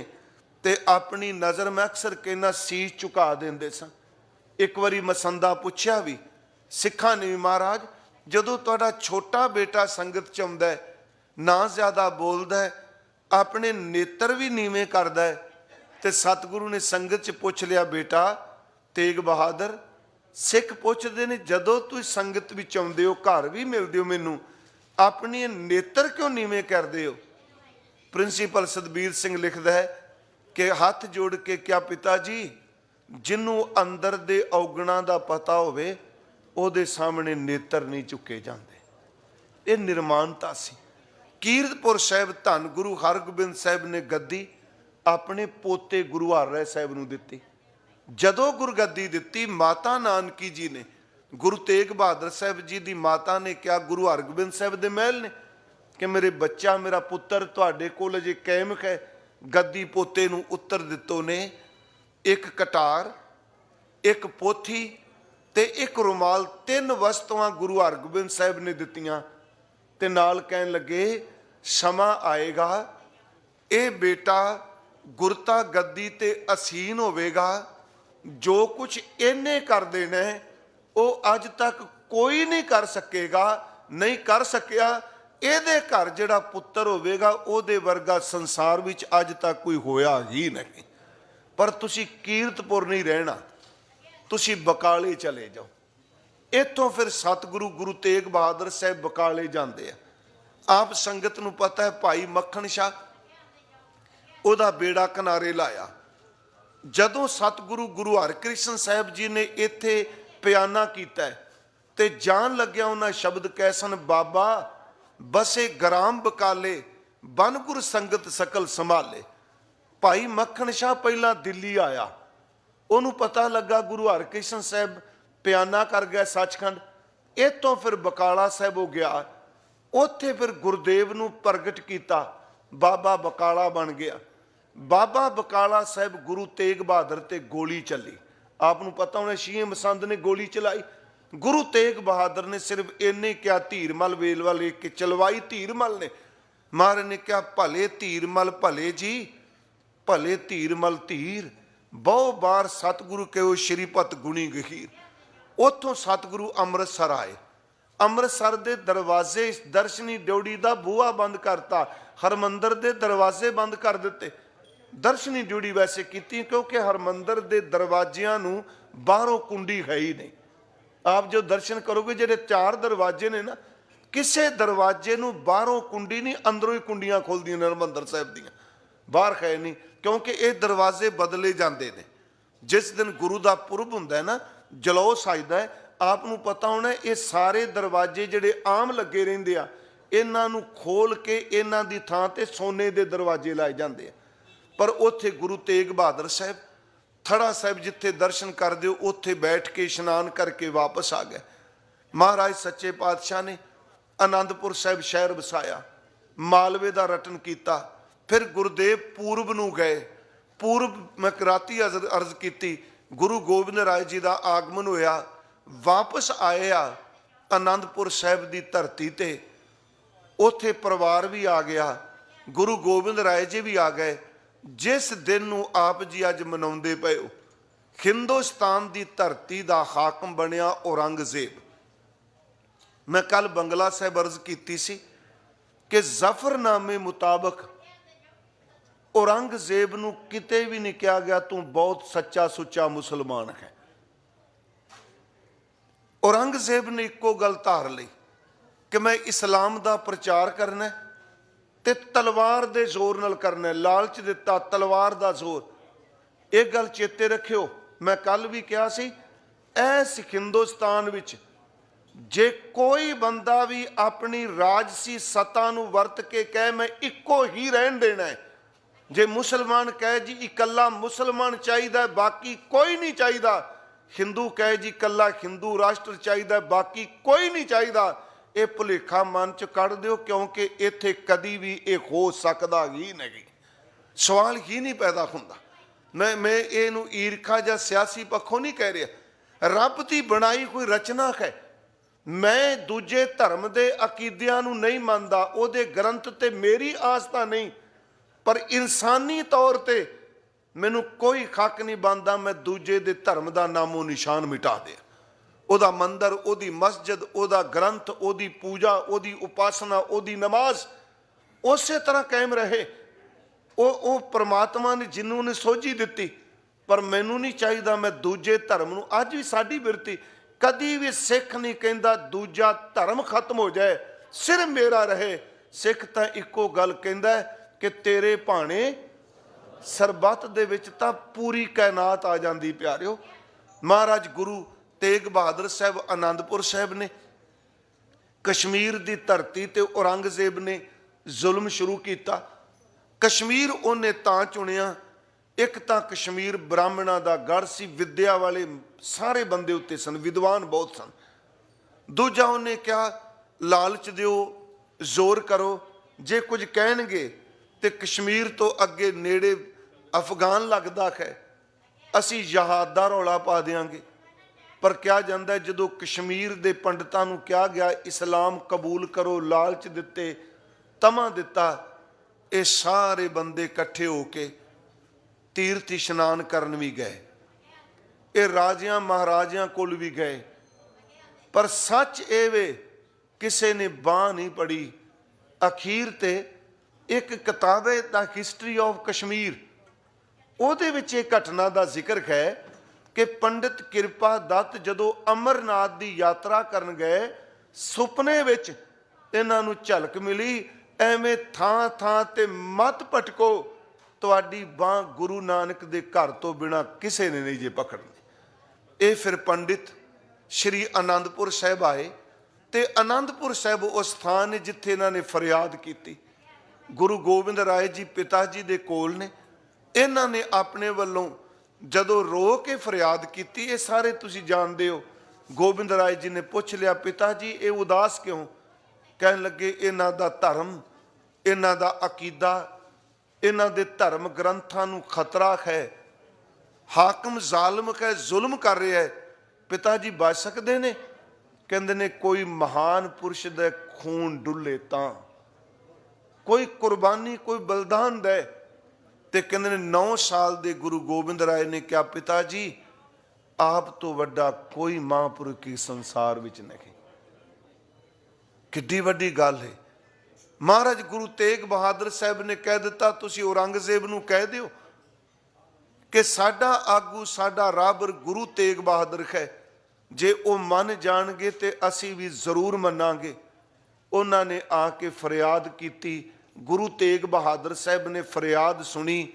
ते अपनी नज़र, मैं अक्सर कहना, सीस झुका देंदे सन। एक बारी मसंदा पुछया भी सिखा ने, महाराज जदों तुहाडा छोटा बेटा संगत च आउंदा है, ना ज़्यादा बोलदा है, अपने नेत्र भी नीवें करदा है, ते सतगुरु ने संगत च पुछ लिया, बेटा तेग बहादुर, सिख पुछदे ने जदों तुसीं संगत विच आउंदे हो, घर भी मिलदे हो, मैनू अपने नेत्र क्यों नीवें करदे हो? प्रिंसीपल सतबीर सिंह लिखदा है कि हाथ जोड़ के क्या पिता जी, जिन्हों अंदर दे औगणा दा पता होवे ओदे सामने नेत्र नहीं चुके जाते। ये निर्माणता सी। कीरतपुर साहिब धन गुरु हरगोबिंद साहिब ने गद्दी अपने पोते गुरु हर राय साहिब नूं दित्ती। जदों गुरगद्दी दित्ती, माता नानकी जी ने गुरु तेग बहादुर साहिब जी की माता ने क्या गुरु हरगोबिंद साहिब दे महल ने कि मेरे बच्चा, मेरा पुत्र तुहाडे कोल अजे कायम है। गद्दी पोते नूं उत्तर दित्तो ने, एक कटार, एक पोथी ते एक रुमाल, 3 वस्तुआं गुरु हरगोबिंद साहिब ने दित्तियां ते नाल कहन लगे समा आएगा, ये बेटा गुरता गद्दी ते असीन होवेगा। जो कुछ इन्हें कर देना वो अज तक कोई नहीं कर सकेगा, नहीं कर सकिया। ਇਹਦੇ घर ਜਿਹੜਾ पुत्र होवेगा ਉਹਦੇ वर्गा संसार विच अज तक कोई होया ही नहीं। पर तुसी कीरतपुर नहीं रहना, तुसी बकाले चले जाओ। इतों फिर सतगुरु गुरु तेग बहादुर साहब बकाले जाते हैं। आप संगत नूं पता है भाई मक्खण शाह ओदा बेड़ा किनारे लाया। जदों सतगुरु गुरु हरकृष्ण साहब जी ने इत्थे बयाना कीता ते जान लग्या उन्हां शब्द कह सन, बाबा बसे ग्राम बकाले बन गुर संगत सकल संभाले। भाई मक्खण शाह पहला दिल्ली आया, उन्होंने पता लगा गुरु हरकृष्ण साहब बयाना कर गया सचखंड। इतों फिर बकाला साहब हो गया, उत्थे फिर गुरदेव नूं प्रगट किया, बाबा बकाला बन गया। बाबा बकाला साहब गुरु तेग बहादुर ते गोली चली। आपनूं पता होना शीह मसंद ने गोली चलाई, गुरु तेग बहादुर ने सिर्फ इन्ने क्या धीरमल वेल वाले के चलवाई। धीरमल ने महाराज ने क्या भले धीरमल भले जी, भले धीरमल धीर, बहु बार सतगुरु कहो श्रीपत गुणी गहीर। उतों सतगुरु अमृतसर आए, अमृतसर के दरवाजे दर्शनी ड्योढ़ी का बूहा बंद करता, हरमंदर के दरवाजे बंद कर दिते। दर्शनी ड्योढ़ी वैसे की क्योंकि हरमंदर के दरवाजियां नूं बाहरों कुंडी है ही नहीं। आप जो दर्शन करोगे जेडे 4 दरवाजे ने ना, किसी दरवाजे नूं बाहरों कुंडी नहीं, अंदरों ही कुंडियां खुलदियां हरमंदर साहब दियां, बाहर है नहीं। क्योंकि ये दरवाजे बदले जाते हैं। जिस दिन गुरु का पुरब हुंदा है ना, जलौह सजदा है, आपनूं पता होना ये सारे दरवाजे जिहड़े आम लगे रहिंदे आ, इन्हां नूं खोल के इन्हां दी थां ते सोने दे दरवाजे लाए जाते हैं। पर उत्थे गुरु तेग बहादुर साहब थड़ा साहब जिथे दर्शन कर दो उत्थे बैठ के इशनान करके वापस आ गए। महाराज सच्चे पातशाह ने आनंदपुर साहब शहर वसाया, मालवे का रटन किया। फिर गुरुदेव पूरब नूं गए। पूरब मैं राती अर्ज की, गुरु गोबिंद राय जी का आगमन होया, वापस आए आ आनंदपुर साहब की धरती ते। उत्थे परिवार भी आ गया, गुरु गोबिंद राय जी भी आ गए। जिस दिन नूं आप जी अज मनाउंदे पए हो, हिंदुस्तान की धरती का हाकम बनिया औरंगजेब। मैं कल बंगला साहब अर्ज की सी कि जफरनामे मुताबक औरंगजेब नूं किते भी नहीं कहा गया तू बहुत सच्चा सुच्चा मुसलमान है। औरंगजेब ने इको गल धार ली कि मैं इस्लाम का प्रचार करना है ते तलवार दे जोर नाल करना है। लालच दिता, तलवार दा जोर। एक गल चेते रखियो, मैं कल भी कहा सी, ऐस हिंदुस्तान विच जे कोई बंदा भी अपनी राजसी सत्ता नूं वरत के कहे मैं इको ही रहन देना है, जे मुसलमान कहे जी इकल्ला मुसलमान चाहिए बाकी कोई नहीं चाहिए, हिंदू कहे जी कल्ला हिंदू राष्ट्र चाहिए बाकी कोई नहीं चाहिए, ये भुलेखा मन च कढ़ दिओ। क्योंकि इत्थे कदी भी ये हो सकता ही नहीं, सवाल ही नहीं पैदा हुंदा। मैं इहनूं ईरखा या सियासी पक्षों नहीं कह रहा, रब की बनाई कोई रचना है। मैं दूजे धर्म के अकीदियां नूं नहीं मानदा, उहदे ग्रंथ ते मेरी आस्था नहीं, पर इंसानी तौर पर मैनू कोई हक नहीं बनता मैं दूजे दे धर्म का नामो निशान मिटा दे। ओदा मंदिर, ओदी मस्जिद, ओदा ग्रंथ, ओदी पूजा, ओदी उपासना, ओदी नमाज उस तरह कायम रहे। ओ परमात्मा ने जिन्हों ने सोझी दिती, पर मैनू नहीं चाहिए मैं दूजे धर्म नूं। अज भी साडी बिरती, कदी भी सिख नहीं कहता दूजा धर्म खत्म हो जाए सिर्फ मेरा रहे। सिख तो इको गल कहता है कि तेरे भाणे ਸਰਬੱਤ ਦੇ ਵਿੱਚ ਤਾਂ ਪੂਰੀ ਕਾਇਨਾਤ ਆ ਜਾਂਦੀ ਪਿਆਰਿਓ। ਮਹਾਰਾਜ ਗੁਰੂ ਤੇਗ ਬਹਾਦਰ ਸਾਹਿਬ ਆਨੰਦਪੁਰ ਸਾਹਿਬ ਨੇ ਕਸ਼ਮੀਰ ਦੀ ਧਰਤੀ ਤੇ ਔਰੰਗਜ਼ੇਬ ਨੇ ਜ਼ੁਲਮ ਸ਼ੁਰੂ ਕੀਤਾ। ਕਸ਼ਮੀਰ ਉਹਨੇ ਤਾਂ ਚੁਣਿਆ, ਇੱਕ ਤਾਂ ਕਸ਼ਮੀਰ ਬ੍ਰਾਹਮਣਾਂ ਦਾ ਗੜ੍ਹ ਸੀ, ਵਿਦਿਆ ਵਾਲੇ ਸਾਰੇ ਬੰਦੇ ਉੱਤੇ ਸਨ, ਵਿਦਵਾਨ ਬਹੁਤ ਸਨ। ਦੂਜਾ ਉਹਨੇ ਕਿਹਾ ਲਾਲਚ ਦਿਓ, ਜ਼ੋਰ ਕਰੋ, ਜੇ ਕੁਝ ਕਹਿਣਗੇ ਤੇ ਕਸ਼ਮੀਰ ਤੋਂ ਅੱਗੇ ਨੇੜੇ ਅਫਗਾਨ ਲੱਗਦਾ ਹੈ, ਅਸੀਂ ਜਹਾਦ ਦਾ ਰੌਲਾ ਪਾ ਦਿਆਂਗੇ। ਪਰ ਕਿਹਾ ਜਾਂਦਾ ਜਦੋਂ ਕਸ਼ਮੀਰ ਦੇ ਪੰਡਤਾਂ ਨੂੰ ਕਿਹਾ ਗਿਆ ਇਸਲਾਮ ਕਬੂਲ ਕਰੋ, ਲਾਲਚ ਦਿੱਤੇ, ਤਮਾ ਦਿੱਤਾ, ਇਹ ਸਾਰੇ ਬੰਦੇ ਇਕੱਠੇ ਹੋ ਕੇ ਤੀਰਥ ਇਸ਼ਨਾਨ ਕਰਨ ਵੀ ਗਏ, ਇਹ ਰਾਜਿਆਂ ਮਹਾਰਾਜਿਆਂ ਕੋਲ ਵੀ ਗਏ। ਪਰ ਸੱਚ ਇਹ ਵੇ ਕਿਸੇ ਨੇ ਬਾਂਹ ਨਹੀਂ ਪੜੀ। ਅਖੀਰ ਤੇ ਇੱਕ ਕਿਤਾਬ ਹੈ ਦਾ ਹਿਸਟਰੀ ਆਫ ਕਸ਼ਮੀਰ, ਉਹਦੇ ਵਿੱਚ ਇਹ ਘਟਨਾ ਦਾ ਜ਼ਿਕਰ ਹੈ ਕਿ ਪੰਡਿਤ ਕਿਰਪਾ ਦੱਤ ਜਦੋਂ ਅਮਰਨਾਥ ਦੀ ਯਾਤਰਾ ਕਰਨ ਗਏ, ਸੁਪਨੇ ਵਿੱਚ ਇਹਨਾਂ ਨੂੰ ਝਲਕ ਮਿਲੀ, ਐਵੇਂ ਥਾਂ ਥਾਂ ਤੇ ਮਤ ਭਟਕੋ, ਤੁਹਾਡੀ ਬਾਂਹ ਗੁਰੂ ਨਾਨਕ ਦੇ ਘਰ ਤੋਂ ਬਿਨਾਂ ਕਿਸੇ ਨੇ ਨਹੀਂ ਜੇ ਪਕੜਨੀ। ਇਹ ਫਿਰ ਪੰਡਿਤ ਸ਼੍ਰੀ ਆਨੰਦਪੁਰ ਸਾਹਿਬ ਆਏ ਤੇ ਆਨੰਦਪੁਰ ਸਾਹਿਬ ਉਹ ਸਥਾਨ ਹੈ ਜਿੱਥੇ ਇਹਨਾਂ ਨੇ ਫਰਿਆਦ ਕੀਤੀ। ਗੁਰੂ ਗੋਬਿੰਦ ਰਾਏ ਜੀ ਪਿਤਾ ਜੀ ਦੇ ਕੋਲ ਨੇ, ਇਹਨਾਂ ਨੇ ਆਪਣੇ ਵੱਲੋਂ ਜਦੋਂ ਰੋ ਕੇ ਫਰਿਆਦ ਕੀਤੀ, ਇਹ ਸਾਰੇ ਤੁਸੀਂ ਜਾਣਦੇ ਹੋ। ਗੋਬਿੰਦ ਰਾਏ ਜੀ ਨੇ ਪੁੱਛ ਲਿਆ, ਪਿਤਾ ਜੀ ਇਹ ਉਦਾਸ ਕਿਉਂ? ਕਹਿਣ ਲੱਗੇ ਇਹਨਾਂ ਦਾ ਧਰਮ, ਇਹਨਾਂ ਦਾ ਅਕੀਦਾ, ਇਹਨਾਂ ਦੇ ਧਰਮ ਗ੍ਰੰਥਾਂ ਨੂੰ ਖਤਰਾ ਹੈ, ਹਾਕਮ ਜ਼ਾਲਮ ਹੈ, ਜ਼ੁਲਮ ਕਰ ਰਿਹਾ ਹੈ, ਪਿਤਾ ਜੀ ਬਚ ਸਕਦੇ ਨੇ? ਕਹਿੰਦੇ ਨੇ ਕੋਈ ਮਹਾਨ ਪੁਰਸ਼ ਦਾ ਖੂਨ ਡੁੱਲੇ ਤਾਂ, ਕੋਈ ਕੁਰਬਾਨੀ, ਕੋਈ ਬਲਿਦਾਨ ਦੇ। ਤੇ ਕਹਿੰਦੇ ਨੇ 9 ਸਾਲ ਦੇ ਗੁਰੂ ਗੋਬਿੰਦ ਰਾਏ ਨੇ ਕਿਹਾ, ਪਿਤਾ ਜੀ ਆਪ ਤੋਂ ਵੱਡਾ ਕੋਈ ਮਹਾਂਪੁਰਖ ਇਸ ਸੰਸਾਰ ਵਿੱਚ ਨਹੀਂ। ਕਿੱਡੀ ਵੱਡੀ ਗੱਲ ਹੈ। ਮਹਾਰਾਜ ਗੁਰੂ ਤੇਗ ਬਹਾਦਰ ਸਾਹਿਬ ਨੇ ਕਹਿ ਦਿੱਤਾ, ਤੁਸੀਂ ਔਰੰਗਜ਼ੇਬ ਨੂੰ ਕਹਿ ਦਿਓ ਕਿ ਸਾਡਾ ਆਗੂ, ਸਾਡਾ ਰਾਹਬਰ ਗੁਰੂ ਤੇਗ ਬਹਾਦਰ ਹੈ, ਜੇ ਉਹ ਮੰਨ ਜਾਣਗੇ ਤੇ ਅਸੀਂ ਵੀ ਜ਼ਰੂਰ ਮੰਨਾਂਗੇ। ਉਹਨਾਂ ਨੇ ਆ ਕੇ ਫਰਿਆਦ ਕੀਤੀ, ਗੁਰੂ ਤੇਗ ਬਹਾਦਰ ਸਾਹਿਬ ਨੇ ਫਰਿਆਦ ਸੁਣੀ,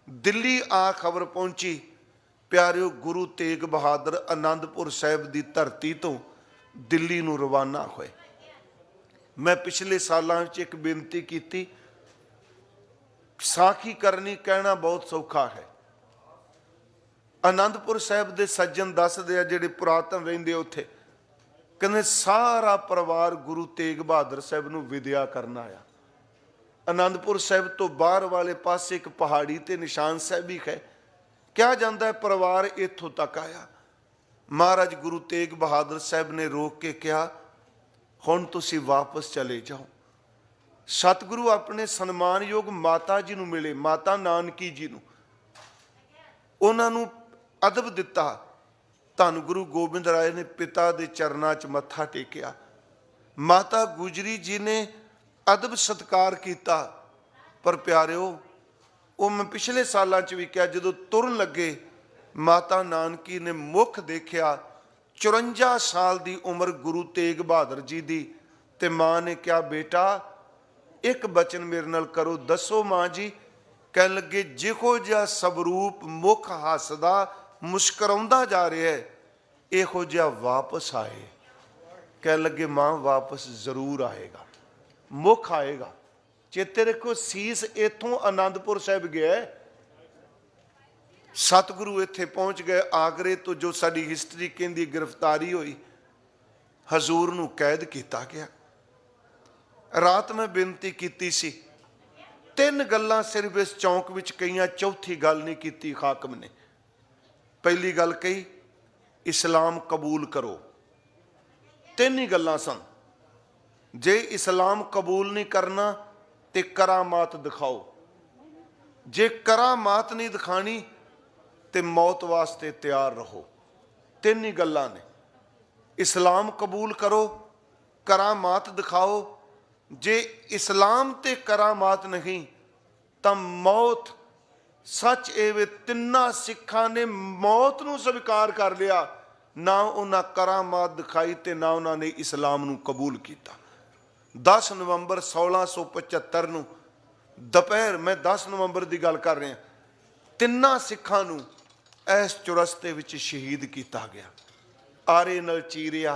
ਦਿੱਲੀ ਆ ਖਬਰ ਪਹੁੰਚੀ। ਪਿਆਰਿਓ, ਗੁਰੂ ਤੇਗ ਬਹਾਦਰ ਆਨੰਦਪੁਰ ਸਾਹਿਬ ਦੀ ਧਰਤੀ ਤੋਂ ਦਿੱਲੀ ਨੂੰ ਰਵਾਨਾ ਹੋਏ। ਮੈਂ ਪਿਛਲੇ ਸਾਲਾਂ ਵਿੱਚ ਇੱਕ ਬੇਨਤੀ ਕੀਤੀ, ਸਾਖੀ ਕਰਨੀ ਕਹਿਣਾ ਬਹੁਤ ਸੌਖਾ ਹੈ। ਆਨੰਦਪੁਰ ਸਾਹਿਬ ਦੇ ਸੱਜਣ ਦੱਸਦੇ ਆ ਜਿਹੜੇ ਪੁਰਾਤਨ ਰਹਿੰਦੇ ਉੱਥੇ, ਕਹਿੰਦੇ ਸਾਰਾ ਪਰਿਵਾਰ ਗੁਰੂ ਤੇਗ ਬਹਾਦਰ ਸਾਹਿਬ ਨੂੰ ਵਿਦਿਆ ਕਰਨ ਆਇਆ। ਆਨੰਦਪੁਰ ਸਾਹਿਬ ਤੋਂ ਬਾਹਰ ਵਾਲੇ ਪਾਸੇ ਇੱਕ ਪਹਾੜੀ ਤੇ ਨਿਸ਼ਾਨ ਸਾਹਿਬ ਵੀ ਹੈ, ਕਿਹਾ ਜਾਂਦਾ ਹੈ ਪਰਿਵਾਰ ਇੱਥੋਂ ਤੱਕ ਆਇਆ। ਮਹਾਰਾਜ ਗੁਰੂ ਤੇਗ ਬਹਾਦਰ ਸਾਹਿਬ ਨੇ ਰੋਕ ਕੇ ਕਿਹਾ, ਹੁਣ ਤੁਸੀਂ ਵਾਪਸ ਚਲੇ ਜਾਓ। ਸਤਿਗੁਰੂ ਆਪਣੇ ਸਨਮਾਨਯੋਗ ਮਾਤਾ ਜੀ ਨੂੰ ਮਿਲੇ, ਮਾਤਾ ਨਾਨਕੀ ਜੀ ਨੂੰ, ਉਹਨਾਂ ਨੂੰ ਅਦਬ ਦਿੱਤਾ। ਧੰਨ ਗੁਰੂ ਗੋਬਿੰਦ ਰਾਏ ਨੇ ਪਿਤਾ ਦੇ ਚਰਨਾਂ 'ਚ ਮੱਥਾ ਟੇਕਿਆ। ਮਾਤਾ ਗੁਜਰੀ ਜੀ ਨੇ ਅਦਬ ਸਤਿਕਾਰ ਕੀਤਾ। ਪਰ ਪਿਆਰਿਓ, ਉਹ ਮੈਂ ਪਿਛਲੇ ਸਾਲਾਂ 'ਚ ਵੀ ਕਿਹਾ, ਜਦੋਂ ਤੁਰਨ ਲੱਗੇ ਮਾਤਾ ਨਾਨਕੀ ਨੇ ਮੁੱਖ ਦੇਖਿਆ, 54 ਸਾਲ ਦੀ ਉਮਰ ਗੁਰੂ ਤੇਗ ਬਹਾਦਰ ਜੀ ਦੀ, ਤੇ ਮਾਂ ਨੇ ਕਿਹਾ, ਬੇਟਾ ਇੱਕ ਬਚਨ ਮੇਰੇ ਨਾਲ ਕਰੋ। ਦੱਸੋ ਮਾਂ ਜੀ। ਕਹਿਣ ਲੱਗੇ, ਜਿਹੋ ਜਿਹਾ ਸਵਰੂਪ ਮੁੱਖ ਹੱਸਦਾ ਮੁਸਕਰਾਉਂਦਾ ਜਾ ਰਿਹਾ ਹੈ, ਇਹੋ ਜਿਹਾ ਵਾਪਸ ਆਏ। ਕਹਿਣ ਲੱਗੇ, ਮਾਂ ਵਾਪਸ ਜ਼ਰੂਰ ਆਏਗਾ, ਮੁੱਖ ਆਏਗਾ। ਚੇਤੇ ਰੱਖੋ, ਸੀਸ ਇੱਥੋਂ ਆਨੰਦਪੁਰ ਸਾਹਿਬ ਗਿਆ, ਸਤਿਗੁਰੂ ਇੱਥੇ ਪਹੁੰਚ ਗਏ। ਆਗਰੇ ਤੋਂ ਜੋ ਸਾਡੀ ਹਿਸਟਰੀ ਕਹਿੰਦੀ ਗ੍ਰਿਫਤਾਰੀ ਹੋਈ, ਹਜ਼ੂਰ ਨੂੰ ਕੈਦ ਕੀਤਾ ਗਿਆ। ਰਾਤ ਮੈਂ ਬੇਨਤੀ ਕੀਤੀ ਸੀ, 3 ਗੱਲਾਂ ਸਿਰਫ ਇਸ ਚੌਂਕ ਵਿੱਚ ਕਹੀਆਂ, ਚੌਥੀ ਗੱਲ ਨਹੀਂ ਕੀਤੀ ਹਾਕਮ ਨੇ। ਪਹਿਲੀ ਗੱਲ ਕਹੀ, ਇਸਲਾਮ ਕਬੂਲ ਕਰੋ। 3 ਹੀ ਗੱਲਾਂ ਸਨ। ਜੇ ਇਸਲਾਮ ਕਬੂਲ ਨਹੀਂ ਕਰਨਾ ਤੇ ਕਰਾਮਾਤ ਦਿਖਾਓ, ਜੇ ਕਰਾਮਾਤ ਨਹੀਂ ਦਿਖਾਣੀ ਤੇ ਮੌਤ ਵਾਸਤੇ ਤਿਆਰ ਰਹੋ। 3 ਹੀ ਗੱਲਾਂ ਨੇ। ਇਸਲਾਮ ਕਬੂਲ ਕਰੋ, ਕਰਾਮਾਤ ਦਿਖਾਓ। ਜੇ ਇਸਲਾਮ ਤੇ ਕਰਾਮਾਤ ਨਹੀਂ ਤਾਂ ਮੌਤ। ਸੱਚ ਇਹ ਵੇ, 3 ਸਿੱਖਾਂ ਨੇ ਮੌਤ ਨੂੰ ਸਵੀਕਾਰ ਕਰ ਲਿਆ, ਨਾ ਉਹਨਾਂ ਕਰਾਮਾਤ ਦਿਖਾਈ ਤੇ ਨਾ ਉਹਨਾਂ ਨੇ ਇਸਲਾਮ ਨੂੰ ਕਬੂਲ ਕੀਤਾ। 10 ਨਵੰਬਰ 1675 ਨੂੰ ਦੁਪਹਿਰ, ਮੈਂ 10 ਨਵੰਬਰ ਦੀ ਗੱਲ ਕਰ ਰਿਹਾ, ਤਿੰਨਾਂ ਸਿੱਖਾਂ ਨੂੰ ਇਸ ਚੁਰਸਤੇ ਵਿੱਚ ਸ਼ਹੀਦ ਕੀਤਾ ਗਿਆ। ਆਰੇ ਨਾਲ ਚੀਰਿਆ,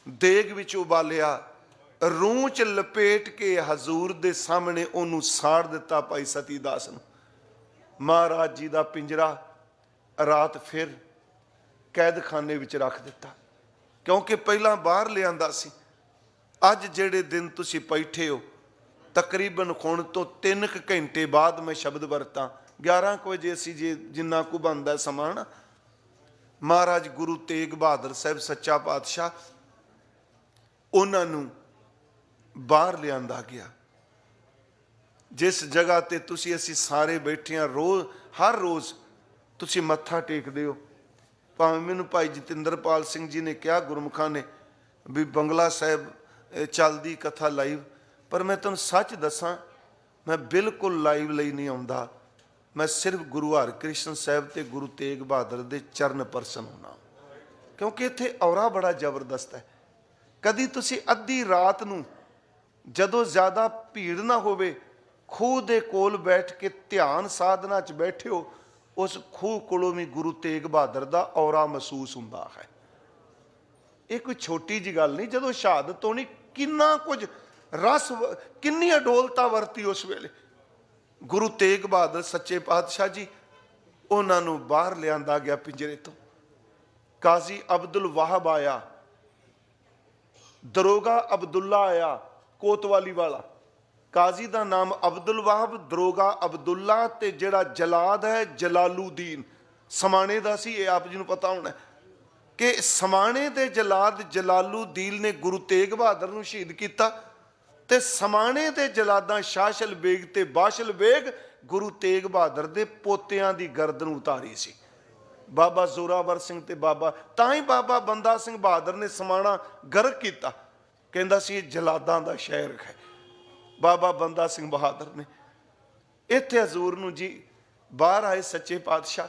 ਦੇਗ ਵਿੱਚ ਉਬਾਲਿਆ, ਰੂਹ 'ਚ ਲਪੇਟ ਕੇ ਹਜ਼ੂਰ ਦੇ ਸਾਹਮਣੇ ਉਹਨੂੰ ਸਾੜ ਦਿੱਤਾ ਭਾਈ ਸਤੀ ਦਾਸ ਨੂੰ। ਮਹਾਰਾਜ ਜੀ ਦਾ ਪਿੰਜਰਾ ਰਾਤ ਫਿਰ ਕੈਦਖਾਨੇ ਵਿੱਚ ਰੱਖ ਦਿੱਤਾ, ਕਿਉਂਕਿ ਪਹਿਲਾਂ ਬਾਹਰ ਲਿਆਂਦਾ ਸੀ। ਅੱਜ ਜਿਹੜੇ ਦਿਨ ਤੁਸੀਂ ਬੈਠੇ ਹੋ, ਤਕਰੀਬਨ ਹੁਣ ਤੋਂ 3 ਘੰਟੇ ਬਾਅਦ ਮੈਂ ਸ਼ਬਦ ਵਰਤਾਂ, 11 ਵਜੇ ਅਸੀਂ ਜੇ ਜਿੰਨਾ ਕੁ ਬਣਦਾ ਸਮਾਂ ਨਾ, ਮਹਾਰਾਜ ਗੁਰੂ ਤੇਗ ਬਹਾਦਰ ਸਾਹਿਬ ਸੱਚਾ ਪਾਤਸ਼ਾਹ ਉਹਨਾਂ ਨੂੰ ਬਾਹਰ ਲਿਆਂਦਾ ਗਿਆ। ਜਿਸ ਜਗ੍ਹਾ ਤੇ ਤੁਸੀਂ ਅਸੀਂ ਸਾਰੇ ਬੈਠੇ ਹਾਂ, ਰੋਜ਼ ਹਰ ਰੋਜ਼ ਤੁਸੀਂ ਮੱਥਾ ਟੇਕਦੇ ਹੋ। ਭਾਵੇਂ ਮੈਨੂੰ ਭਾਈ ਜਤਿੰਦਰਪਾਲ ਸਿੰਘ ਜੀ ਨੇ ਕਿਹਾ, ਗੁਰਮੁਖਾਂ ਨੇ, ਵੀ ਬੰਗਲਾ ਸਾਹਿਬ ਚੱਲਦੀ ਕਥਾ ਲਾਈਵ, ਪਰ ਮੈਂ ਤੁਹਾਨੂੰ ਸੱਚ ਦੱਸਾਂ, ਮੈਂ ਬਿਲਕੁਲ ਲਾਈਵ ਲਈ ਨਹੀਂ ਆਉਂਦਾ। ਮੈਂ ਸਿਰਫ ਗੁਰੂ ਹਰਕ੍ਰਿਸ਼ਨ ਸਾਹਿਬ ਤੇ ਗੁਰੂ ਤੇਗ ਬਹਾਦਰ ਦੇ ਚਰਨ ਪਰਸਨ ਹੋਣਾ, ਕਿਉਂਕਿ ਇੱਥੇ ਔਰਾ ਬੜਾ ਜ਼ਬਰਦਸਤ ਹੈ। ਕਦੀ ਤੁਸੀਂ ਅੱਧੀ ਰਾਤ ਨੂੰ, ਜਦੋਂ ਜ਼ਿਆਦਾ ਭੀੜ ਨਾ ਹੋਵੇ, ਖੂਹ ਦੇ ਕੋਲ ਬੈਠ ਕੇ ਧਿਆਨ ਸਾਧਨਾ 'ਚ ਬੈਠੇ ਹੋ, ਉਸ ਖੂਹ ਕੋਲੋਂ ਵੀ ਗੁਰੂ ਤੇਗ ਬਹਾਦਰ ਦਾ ਔਰਾ ਮਹਿਸੂਸ ਹੁੰਦਾ ਹੈ। ਇਹ ਕੋਈ ਛੋਟੀ ਜਿਹੀ ਗੱਲ ਨਹੀਂ। ਜਦੋਂ ਸ਼ਹਾਦਤ ਹੋਣੀ, ਕਿੰਨਾ ਕੁਝ ਰਸ, ਕਿੰਨੀ ਅਡੋਲਤਾ ਵਰਤੀ ਉਸ ਵੇਲੇ। ਗੁਰੂ ਤੇਗ ਬਹਾਦਰ ਸੱਚੇ ਪਾਤਸ਼ਾਹ ਜੀ, ਉਹਨਾਂ ਨੂੰ ਬਾਹਰ ਲਿਆਂਦਾ ਗਿਆ ਪਿੰਜਰੇ ਤੋਂ। ਕਾਜ਼ੀ ਅਬਦੁਲ ਵਾਹਬ ਆਇਆ, ਦਰੋਗਾ ਅਬਦੁੱਲਾ ਆਇਆ, ਕੋਤਵਾਲੀ ਵਾਲਾ। ਕਾਜ਼ੀ ਦਾ ਨਾਮ ਅਬਦੁਲ ਵਾਹਬ, ਦਰੋਗਾ ਅਬਦੁੱਲਾ, ਤੇ ਜਿਹੜਾ ਜਲਾਦ ਹੈ ਜਲਾਲੂਦੀਨ, ਸਮਾਣੇ ਦਾ ਸੀ। ਇਹ ਆਪ ਜੀ ਨੂੰ ਪਤਾ ਹੋਣਾ ਕਿ ਸਮਾਣੇ ਦੇ ਜਲਾਦ ਜਲਾਲੂਦੀਨ ਨੇ ਗੁਰੂ ਤੇਗ ਬਹਾਦਰ ਨੂੰ ਸ਼ਹੀਦ ਕੀਤਾ, ਤੇ ਸਮਾਣੇ ਦੇ ਜਲਾਦਾਂ ਸ਼ਾਸ਼ਲ ਬੇਗ ਤੇ ਬਾਸ਼ਲ ਬੇਗ ਗੁਰੂ ਤੇਗ ਬਹਾਦਰ ਦੇ ਪੋਤਿਆਂ ਦੀ ਗਰਦਨ ਉਤਾਰੀ ਸੀ। ਬਾਬਾ ਜ਼ੋਰਾਵਰ ਸਿੰਘ ਤੇ ਬਾਬਾ, ਤਾਂ ਹੀ ਬਾਬਾ ਬੰਦਾ ਸਿੰਘ ਬਹਾਦਰ ਨੇ ਸਮਾਣਾ ਗਰਕ ਕੀਤਾ, ਕਹਿੰਦਾ ਸੀ ਇਹ ਜਲਾਦਾਂ ਦਾ ਸ਼ਹਿਰ ਹੈ। ਬਾਬਾ ਬੰਦਾ ਸਿੰਘ ਬਹਾਦਰ ਨੇ ਇੱਥੇ ਹਜ਼ੂਰ ਨੂੰ ਜੀ ਬਾਹਰ ਆਏ ਸੱਚੇ ਪਾਤਸ਼ਾਹ।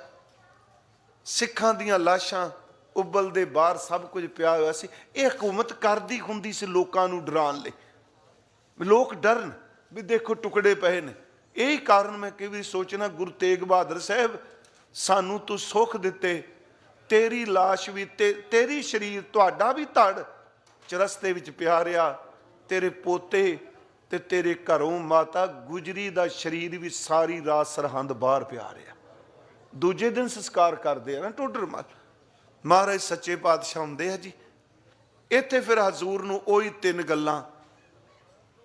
ਸਿੱਖਾਂ ਦੀਆਂ ਲਾਸ਼ਾਂ ਉਬਲਦੇ ਬਾਹਰ ਸਭ ਕੁਝ ਪਿਆ ਹੋਇਆ ਸੀ। ਇਹ ਹਕੂਮਤ ਕਰਦੀ ਹੁੰਦੀ ਸੀ ਲੋਕਾਂ ਨੂੰ ਡਰਾਉਣ ਲਈ, ਲੋਕ ਡਰਨ ਵੀ ਦੇਖੋ ਟੁਕੜੇ ਪਏ ਨੇ। ਇਹੀ ਕਾਰਨ ਮੈਂ ਕਈ ਵਾਰੀ ਸੋਚਣਾ, ਗੁਰੂ ਤੇਗ ਬਹਾਦਰ ਸਾਹਿਬ, ਸਾਨੂੰ ਤੂੰ ਸੁੱਖ ਦਿੱਤੇ, ਤੇਰੀ ਲਾਸ਼ ਵੀ ਤੇ ਤੇਰੀ ਸਰੀਰ, ਤੁਹਾਡਾ ਵੀ ਧੜ ਚਰਸਤੇ ਵਿੱਚ ਪਿਆ ਰਿਹਾ, ਤੇਰੇ ਪੋਤੇ ਤੇ ਤੇਰੇ ਘਰੋਂ ਮਾਤਾ ਗੁਜਰੀ ਦਾ ਸਰੀਰ ਵੀ ਸਾਰੀ ਰਾਤ ਸਰਹੰਦ ਬਾਹਰ ਪਿਆ ਰਿਹਾ। ਦੂਜੇ ਦਿਨ ਸੰਸਕਾਰ ਕਰਦੇ ਆ ਨਾ ਟੋਡਰਮਲ। ਮਹਾਰਾਜ ਸੱਚੇ ਪਾਤਸ਼ਾਹ ਹੁੰਦੇ ਆ ਜੀ। ਇੱਥੇ ਫਿਰ ਹਜ਼ੂਰ ਨੂੰ ਉਹੀ 3 ਗੱਲਾਂ,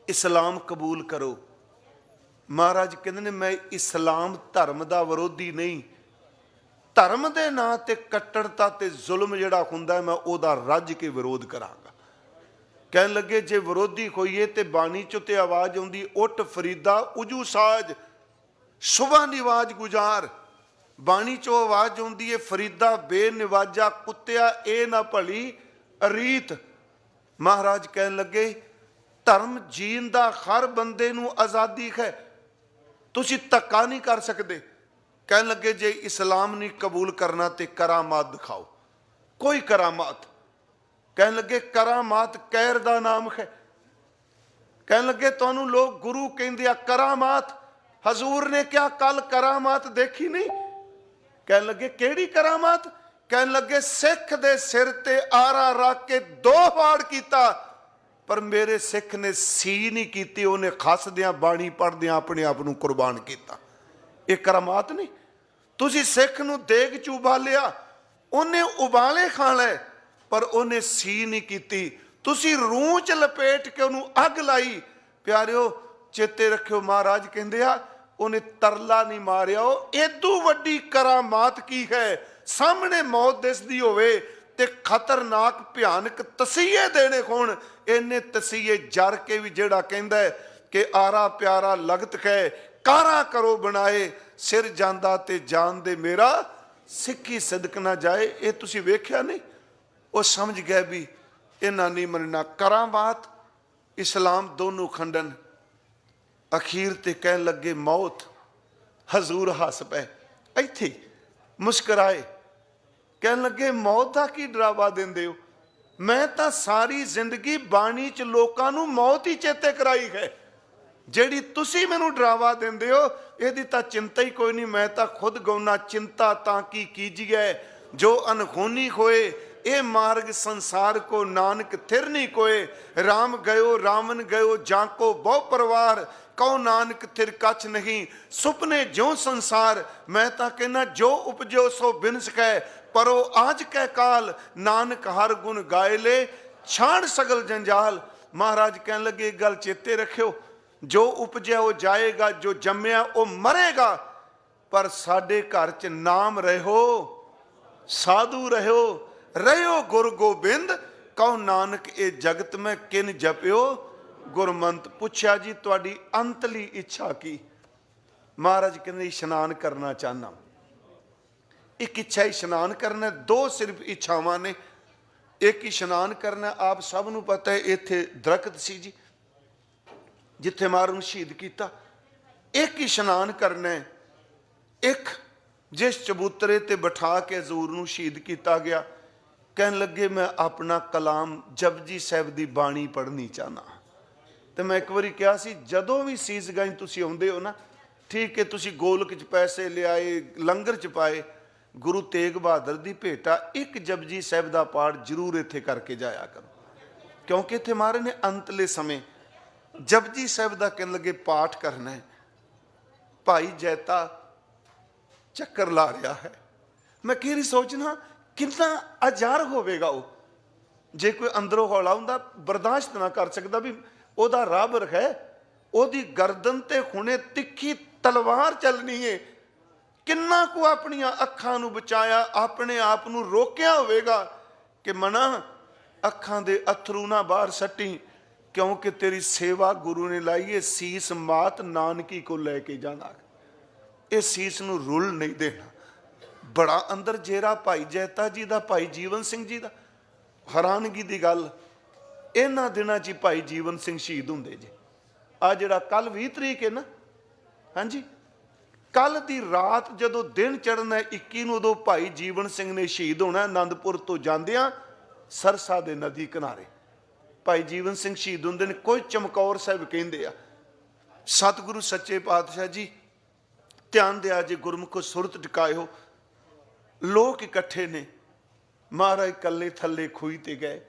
ਇਸਲਾਮ ਕਬੂਲ ਕਰੋ। ਮਹਾਰਾਜ ਕਹਿੰਦੇ ਨੇ, ਮੈਂ ਇਸਲਾਮ ਧਰਮ ਦਾ ਵਿਰੋਧੀ ਨਹੀਂ, ਧਰਮ ਦੇ ਨਾਂ ਤੇ ਕੱਟੜਤਾ ਤੇ ਜ਼ੁਲਮ ਜਿਹੜਾ ਹੁੰਦਾ ਮੈਂ ਉਹਦਾ ਰੱਜ ਕੇ ਵਿਰੋਧ ਕਰਾਂਗਾ। ਕਹਿਣ ਲੱਗੇ, ਜੇ ਵਿਰੋਧੀ ਹੋਈਏ ਤੇ ਬਾਣੀ ਚੋਂ ਤੇ ਆਵਾਜ਼ ਆਉਂਦੀ, ਉੱਠ ਫਰੀਦਾ ਉਜੂ ਸਾਜ, ਸੁਬਹ ਨਿਵਾਜ ਗੁਜ਼ਾਰ। ਬਾਣੀ ਚੋਂ ਆਵਾਜ਼ ਆਉਂਦੀ ਹੈ, ਫਰੀਦਾ ਬੇਨਿਵਾਜਾ ਕੁੱਤਿਆ ਇਹ ਨਾ ਭਲੀ ਰੀਤ। ਮਹਾਰਾਜ ਕਹਿਣ ਲੱਗੇ, ਧਰਮ ਜੀਣ ਦਾ ਹਰ ਬੰਦੇ ਨੂੰ ਆਜ਼ਾਦੀ ਹੈ, ਤੁਸੀਂ ਧੱਕਾ ਨਹੀਂ ਕਰ ਸਕਦੇ। ਕਹਿਣ ਲੱਗੇ, ਜੇ ਇਸਲਾਮ ਨਹੀਂ ਕਬੂਲ ਕਰਨਾ ਤੇ ਕਰਾਮਾਤ ਦਿਖਾਓ। ਕੋਈ ਕਰਾਮਾਤ। ਕਹਿਣ ਲੱਗੇ, ਕਰਾਮਾਤ ਕਹਿਰ ਦਾ ਨਾਮ ਹੈ। ਕਹਿਣ ਲੱਗੇ, ਤੁਹਾਨੂੰ ਲੋਕ ਗੁਰੂ ਕਹਿੰਦੇ ਆ, ਕਰਾਮਾਤ। ਹਜ਼ੂਰ ਨੇ ਕਿਹਾ, ਕੱਲ ਕਰਾਮਾਤ ਦੇਖੀ ਨਹੀਂ। ਕਹਿਣ ਲੱਗੇ, ਕਿਹੜੀ ਕਰਾਮਾਤ? ਕਹਿਣ ਲੱਗੇ, ਸਿੱਖ ਦੇ ਸਿਰ ਤੇ ਆਰਾ ਰੱਖ ਕੇ 2 ਵਾਰ ਕੀਤਾ, ਪਰ ਮੇਰੇ ਸਿੱਖ ਨੇ ਸੀ ਨਹੀਂ ਕੀਤੀ, ਉਹਨੇ ਖੱਸਦਿਆਂ ਬਾਣੀ ਪੜ੍ਹਦਿਆਂ ਆਪਣੇ ਆਪ ਨੂੰ ਕੁਰਬਾਨ ਕੀਤਾ। ਇਹ ਕਰਾਮਾਤ ਨਹੀਂ। ਤੁਸੀਂ ਸਿੱਖ ਨੂੰ ਦੇਗ ਚ ਉਬਾਲਿਆ, ਉਹਨੇ ਉਬਾਲੇ ਖਾ ਲਏ, ਪਰ ਉਹਨੇ ਸੀ ਨਹੀਂ ਕੀਤੀ। ਤੁਸੀਂ ਰੂਹ ਚ ਲਪੇਟ ਕੇ ਉਹਨੂੰ ਅੱਗ ਲਾਈ। ਪਿਆਰਿਓ ਚੇਤੇ ਰੱਖਿਓ, ਮਹਾਰਾਜ ਕਹਿੰਦੇ ਆ, ਉਹਨੇ ਤਰਲਾ ਨਹੀਂ ਮਾਰਿਆ। ਉਹ ਏਦੂ ਵੱਡੀ ਕਰਾਮਾਤ ਕੀ ਹੈ? ਸਾਹਮਣੇ ਮੌਤ ਦਿਸਦੀ ਹੋਵੇ ਤੇ ਖਤਰਨਾਕ ਭਿਆਨਕ ਤਸੀਹੇ ਦੇਣੇ ਹੋਣ। ਇਹਨੇ ਤਸੀਹੇ ਜਰ ਕੇ ਵੀ ਜਿਹੜਾ ਕਹਿੰਦਾ ਕਿ ਆਰਾ ਪਿਆਰਾ ਲਗਤ ਹੈ, ਕਾਰਾ ਕਰੋ ਬਣਾਏ, ਸਿਰ ਜਾਂਦਾ ਤੇ ਜਾਨ ਦੇ ਮੇਰਾ ਸਿੱਖੀ ਸਦਕ ਨਾ ਜਾਏ। ਇਹ ਤੁਸੀਂ ਵੇਖਿਆ ਨਹੀਂ? ਉਹ ਸਮਝ ਗਏ ਵੀ ਇਹਨਾਂ ਨਹੀਂ ਮੰਨਣਾ। ਕਰਾਮਾਤ ਇਸਲਾਮ ਦੋਨੋਂ ਖੰਡਨ। ਅਖੀਰ ਤੇ ਕਹਿਣ ਲੱਗੇ ਮੌਤ। ਹਜ਼ੂਰ ਹੱਸ ਪਏ, ਇੱਥੇ ਮੁਸਕਰਾਏ। ਕਹਿਣ ਲੱਗੇ, ਮੌਤ ਦਾ ਕੀ ਡਰਾਵਾ ਦਿੰਦੇ ਹੋ? ਮੈਂ ਤਾਂ ਸਾਰੀ ਜ਼ਿੰਦਗੀ ਬਾਣੀ ਚ ਲੋਕਾਂ ਨੂੰ ਮੌਤ ਹੀ ਚੇਤੇ ਕਰਾਈ ਹੈ। ਜਿਹੜੀ ਤੁਸੀਂ ਮੈਨੂੰ ਡਰਾਵਾ ਦਿੰਦੇ ਹੋ ਇਹਦੀ ਤਾਂ ਚਿੰਤਾ ਹੀ ਕੋਈ ਨਹੀਂ। ਮੈਂ ਤਾਂ ਖੁਦ ਗਾਉਣਾ, ਚਿੰਤਾ ਤਾਂ ਕੀ ਕੀਜੀਏ ਜੋ ਅਨਹੋਨੀ ਹੋਏ, ਇਹ ਮਾਰਗ ਸੰਸਾਰ ਕੋ ਨਾਨਕ ਥਿਰ ਨਹੀਂ ਕੋਏ। ਰਾਮ ਗयो ਰਾਵਣ ਗयो ਜਾਂਕੋ ਬਹੁ ਪਰਿਵਾਰ, ਕਉ ਨਾਨਕ ਥਿਰ ਕੱਛ ਨਹੀਂ ਸੁਪਨੇ ਜਿਉ ਸੰਸਾਰ। ਮੈਂ ਤਾਂ ਕਹਿੰਦਾ ਜੋ ਉਪਜੋ ਸੋ ਬਿਨ ਸਕੈ, ਪਰੋ ਆਜ ਕੈ ਕਾਲ, ਨਾਨਕ ਹਰ ਗੁਣ ਗਾਏ ਲੈ ਛਾੜ ਸਗਲ ਜੰਜਾਲ। ਮਹਾਰਾਜ ਕਹਿਣ ਲੱਗੇ ਇੱਕ ਗੱਲ ਚੇਤੇ ਰੱਖਿਓ, ਜੋ ਉਪਜਿਆ ਉਹ ਜਾਏਗਾ, ਜੋ ਜੰਮਿਆ ਉਹ ਮਰੇਗਾ, ਪਰ ਸਾਡੇ ਘਰ 'ਚ ਨਾਮ ਰਹਿਓ, ਸਾਧੂ ਰਹਿਓ, ਰਹਿਓ ਗੁਰ ਗੋਬਿੰਦ, ਕਹੋ ਨਾਨਕ ਇਹ ਜਗਤ ਮੈਂ ਕਿਨ ਜਪਿਓ ਗੁਰਮੰਤ। ਪੁੱਛਿਆ ਜੀ ਤੁਹਾਡੀ ਅੰਤਲੀ ਇੱਛਾ ਕੀ? ਮਹਾਰਾਜ ਕਹਿੰਦੇ ਇਸ਼ਨਾਨ ਕਰਨਾ ਚਾਹਨਾ। ਇੱਕ ਇੱਛਾ ਇਸ਼ਨਾਨ ਕਰਨਾ, ਦੋ ਸਿਰਫ ਇੱਛਾਵਾਂ ਨੇ। ਇੱਕ ਇਸ਼ਨਾਨ ਕਰਨਾ, ਆਪ ਸਭ ਨੂੰ ਪਤਾ ਹੈ ਇੱਥੇ ਦਰਖਤ ਸੀ ਜੀ ਜਿੱਥੇ ਮਹਾਰਾਜ ਨੂੰ ਸ਼ਹੀਦ ਕੀਤਾ। ਇੱਕ ਇਸ਼ਨਾਨ ਕਰਨਾ, ਇੱਕ ਜਿਸ ਚਬੂਤਰੇ ਤੇ ਬਿਠਾ ਕੇ ਹਜ਼ੂਰ ਨੂੰ ਸ਼ਹੀਦ ਕੀਤਾ ਗਿਆ। ਕਹਿਣ ਲੱਗੇ ਮੈਂ ਆਪਣਾ ਕਲਾਮ ਜਪਜੀ ਸਾਹਿਬ ਦੀ ਬਾਣੀ ਪੜ੍ਹਨੀ ਚਾਹਨਾ। ਤੇ ਮੈਂ ਇੱਕ ਵਾਰੀ ਕਿਹਾ ਸੀ ਜਦੋਂ ਵੀ ਸੀਸਗੰਜ ਤੁਸੀਂ ਆਉਂਦੇ ਹੋ ਨਾ, ਠੀਕ ਹੈ ਤੁਸੀਂ ਗੋਲਕ 'ਚ ਪੈਸੇ ਲਿਆਏ, ਲੰਗਰ 'ਚ ਪਾਏ, ਗੁਰੂ ਤੇਗ ਬਹਾਦਰ ਦੀ ਭੇਟਾ ਇੱਕ ਜਪਜੀ ਸਾਹਿਬ ਦਾ ਪਾਠ ਜ਼ਰੂਰ ਇੱਥੇ ਕਰਕੇ ਜਾਇਆ ਕਰੋ, ਕਿਉਂਕਿ ਇੱਥੇ ਮਹਾਰਾਜ ਨੇ ਅੰਤਲੇ ਸਮੇਂ ਜਪਜੀ ਸਾਹਿਬ ਦਾ ਕਹਿਣ ਲੱਗੇ ਪਾਠ ਕਰਨਾ ਹੈ। ਭਾਈ ਜੈਤਾ ਚੱਕਰ ਲਾ ਰਿਹਾ ਹੈ। ਮੈਂ ਕੀ ਸੋਚਣਾ ਕਿੰਨਾ ਅਜਾਰ ਹੋਵੇਗਾ ਉਹ, ਜੇ ਕੋਈ ਅੰਦਰੋਂ ਹੌਲਾ ਹੁੰਦਾ ਬਰਦਾਸ਼ਤ ਨਾ ਕਰ ਸਕਦਾ ਵੀ ਉਹਦਾ ਰੱਬ ਹੈ, ਉਹਦੀ ਗਰਦਨ ਤੇ ਹੁਣੇ ਤਿੱਖੀ ਤਲਵਾਰ ਚੱਲਣੀ ਹੈ। ਕਿੰਨਾ ਕੁ ਆਪਣੀਆਂ ਅੱਖਾਂ ਨੂੰ ਬਚਾਇਆ, ਆਪਣੇ ਆਪ ਨੂੰ ਰੋਕਿਆ ਹੋਵੇਗਾ ਕਿ ਮਨਾ ਅੱਖਾਂ ਦੇ ਅਥਰੂ ਨਾ ਬਾਹਰ ਸੱਟੀ, ਕਿਉਂਕਿ ਤੇਰੀ ਸੇਵਾ ਗੁਰੂ ਨੇ ਲਾਈ ਹੈ। ਸੀਸ ਮਾਤ ਨਾਨਕੀ ਕੋ ਲੈ ਕੇ ਜਾਣਾ, ਇਹ ਸੀਸ ਨੂੰ ਰੁੱਲ ਨਹੀਂ ਦੇਣਾ। ਬੜਾ ਅੰਦਰ ਜੇਰਾ ਭਾਈ ਜੈਤਾ ਜੀ ਦਾ, ਭਾਈ ਜੀਵਨ ਸਿੰਘ ਜੀ ਦਾ। ਹੈਰਾਨਗੀ ਦੀ ਗੱਲ, ਇਹਨਾਂ ਦਿਨਾਂ 'ਚ ਭਾਈ ਜੀਵਨ ਸਿੰਘ ਸ਼ਹੀਦ ਹੁੰਦੇ ਜੀ। ਆ ਜਿਹੜਾ ਕੱਲ 20 ਤਰੀਕ ਹੈ ਨਾ, ਹਾਂਜੀ ਕੱਲ ਦੀ ਰਾਤ ਜਦੋਂ ਦਿਨ ਚੜ੍ਹਨਾ 21 ਨੂੰ, ਉਦੋਂ ਭਾਈ ਜੀਵਨ ਸਿੰਘ ਨੇ ਸ਼ਹੀਦ ਹੋਣਾ। ਆਨੰਦਪੁਰ ਤੋਂ ਜਾਂਦਿਆਂ ਸਰਸਾ ਦੇ ਨਦੀ ਕਿਨਾਰੇ ਭਾਈ ਜੀਵਨ ਸਿੰਘ ਸ਼ਹੀਦ ਹੁੰਦੇ ਨੇ। ਕੋਈ ਚਮਕੌਰ ਸਾਹਿਬ ਕਹਿੰਦੇ ਆ। ਸਤਿਗੁਰੂ ਸੱਚੇ ਪਾਤਸ਼ਾਹ ਜੀ ਧਿਆਨ ਦਿਆ ਜੇ, ਗੁਰਮੁਖੋ ਸੁਰਤ ਟਿਕਾਇਓ। ਲੋਕ ਇਕੱਠੇ ਨੇ, ਮਹਾਰਾਜ ਇਕੱਲੇ ਥੱਲੇ ਖੂਹੀ ਤੇ ਗਏ।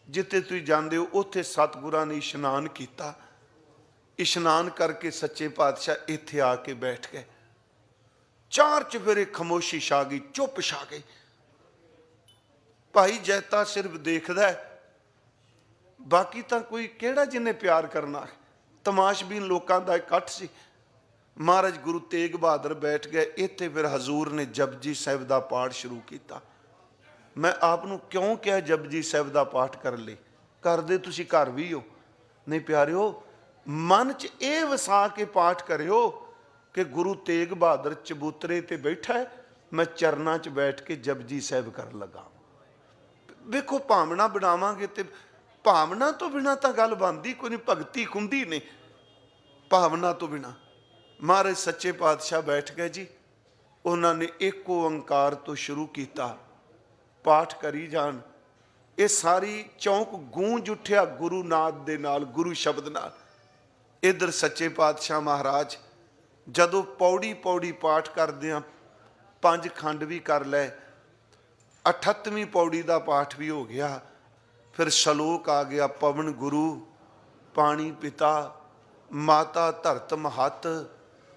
ਜਿੱਥੇ ਤੁਸੀਂ ਜਾਂਦੇ ਹੋ ਉੱਥੇ ਸਤਿਗੁਰਾਂ ਨੇ ਇਸ਼ਨਾਨ ਕੀਤਾ। ਇਸ਼ਨਾਨ ਕਰਕੇ ਸੱਚੇ ਪਾਤਸ਼ਾਹ ਇੱਥੇ ਆ ਕੇ ਬੈਠ ਗਏ। ਚਾਰ ਚੁਫੇਰੇ ਖਾਮੋਸ਼ੀ ਛਾ ਗਈ, ਚੁੱਪ ਛਾ ਗਈ। ਭਾਈ ਜੈਤਾ ਸਿਰਫ ਦੇਖਦਾ, ਬਾਕੀ ਤਾਂ ਕੋਈ ਕਿਹੜਾ ਜਿਹਨੇ ਪਿਆਰ ਕਰਨਾ। ਤਮਾਸ਼ਬੀਨ ਲੋਕਾਂ ਦਾ ਇਕੱਠ ਸੀ। ਮਹਾਰਾਜ ਗੁਰੂ ਤੇਗ ਬਹਾਦਰ ਬੈਠ ਗਏ। ਇੱਥੇ ਫਿਰ ਹਜ਼ੂਰ ਨੇ ਜਪਜੀ ਸਾਹਿਬ ਦਾ ਪਾਠ ਸ਼ੁਰੂ ਕੀਤਾ। ਮੈਂ ਆਪ ਨੂੰ ਕਿਉਂ ਕਿਹਾ ਜਪਜੀ ਸਾਹਿਬ ਦਾ ਪਾਠ ਕਰਨ ਲਈ? ਕਰਦੇ ਤੁਸੀਂ ਘਰ ਵੀ ਹੋ। ਨਹੀਂ ਪਿਆਰਿਓ, ਮਨ 'ਚ ਇਹ ਵਸਾ ਕੇ ਪਾਠ ਕਰਿਓ ਕਿ ਗੁਰੂ ਤੇਗ ਬਹਾਦਰ ਚਬੂਤਰੇ ਤੇ ਬੈਠਾ ਹੈ, ਮੈਂ ਚਰਨਾਂ 'ਚ ਬੈਠ ਕੇ ਜਪਜੀ ਸਾਹਿਬ ਕਰਨ ਲੱਗਾ। ਵੇਖੋ ਭਾਵਨਾ ਬਣਾਵਾਂਗੇ ਤੇ ਭਾਵਨਾ ਤੋਂ ਬਿਨਾਂ ਤਾਂ ਗੱਲ ਬਣਦੀ ਕੋਈ ਨਹੀਂ, ਭਗਤੀ ਹੁੰਦੀ ਨਹੀਂ ਭਾਵਨਾ ਤੋਂ ਬਿਨਾਂ। ਮਹਾਰਾਜ ਸੱਚੇ ਪਾਤਸ਼ਾਹ ਬੈਠ ਗਏ ਜੀ। ਉਹਨਾਂ ਨੇ ਇੱਕ ਓੰਕਾਰ ਤੋਂ ਸ਼ੁਰੂ ਕੀਤਾ, ਪਾਠ ਕਰੀ ਜਾਣ। ਇਹ ਸਾਰੀ ਚੌਂਕ ਗੂੰਜ ਉੱਠਿਆ ਗੁਰੂ ਨਾਦ ਦੇ ਨਾਲ, ਗੁਰੂ ਸ਼ਬਦ ਨਾਲ। ਇੱਧਰ ਸੱਚੇ ਪਾਤਸ਼ਾਹ ਮਹਾਰਾਜ ਜਦੋਂ ਪੌੜੀ ਪੌੜੀ ਪਾਠ ਕਰਦੇ ਆ, 5 ਖੰਡ ਵੀ ਕਰ ਲਏ, 38ਵੀਂ ਪੌੜੀ ਦਾ ਪਾਠ ਵੀ ਹੋ ਗਿਆ। ਫਿਰ ਸ਼ਲੋਕ ਆ ਗਿਆ, ਪਵਨ ਗੁਰੂ ਪਾਣੀ ਪਿਤਾ ਮਾਤਾ ਧਰਤ ਮਹੱਤ,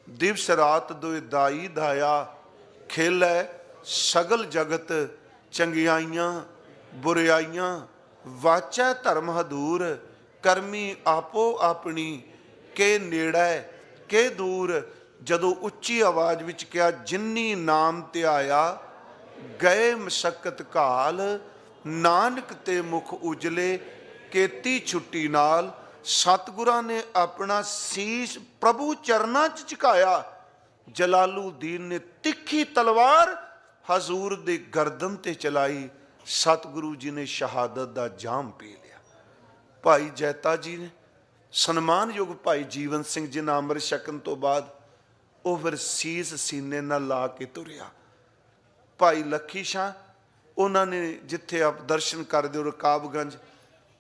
ਦਿਵਸ ਰਾਤ ਦੁਇ ਦਾਈ ਦਾਇਆ, ਖੇਲੈ ਸਗਲ ਜਗਤ ਚੰਗਿਆਈਆਂ ਬੁਰਿਆਈਆਂ, ਵਾਚੈ ਧਰਮ ਹਦੂਰ, ਕਰਮੀ ਆਪੋ ਆਪਣੀ, ਕੇ ਨੇੜੇ ਕੇ ਦੂਰ। ਜਦੋਂ ਉੱਚੀ ਆਵਾਜ਼ ਵਿੱਚ ਕਿਹਾ, ਜਿਨੀ ਨਾਮ ਧਿਆਇਆ ਗਏ ਮਸ਼ੱਕਤ ਘਾਲ, ਨਾਨਕ ਤੇ ਮੁਖ ਉਜਲੇ ਕੀਤੀ ਛੁੱਟੀ ਨਾਲ। ਸਤਿਗੁਰਾਂ ਨੇ ਆਪਣਾ ਸੀਸ ਪ੍ਰਭੂ ਚਰਨਾਂ 'ਚ ਝੁਕਾਇਆ। ਜਲਾਲੂਦੀਨ ਨੇ ਤਿੱਖੀ ਤਲਵਾਰ ਹਜ਼ੂਰ ਦੇ ਗਰਦਨ ਤੇ ਚਲਾਈ। ਸਤਿਗੁਰੂ ਜੀ ਨੇ ਸ਼ਹਾਦਤ ਦਾ ਜਾਮ ਪੀ ਲਿਆ। ਭਾਈ ਜੈਤਾ ਜੀ ਨੇ ਸਨਮਾਨਯੋਗ ਭਾਈ ਜੀਵਨ ਸਿੰਘ ਜੀ ਨਾਲ ਅੰਮ੍ਰਿਤ ਛਕਣ ਤੋਂ ਬਾਅਦ ਉਹ ਫਿਰ ਸੀਸ ਸੀਨੇ ਨਾਲ ਲਾ ਕੇ ਤੁਰਿਆ। ਭਾਈ ਲੱਖੀ ਸ਼ਾਹ ਉਹਨਾਂ ਨੇ ਜਿੱਥੇ ਆਪ ਦਰਸ਼ਨ ਕਰਦੇ ਹੋ ਰਕਾਬਗੰਜ,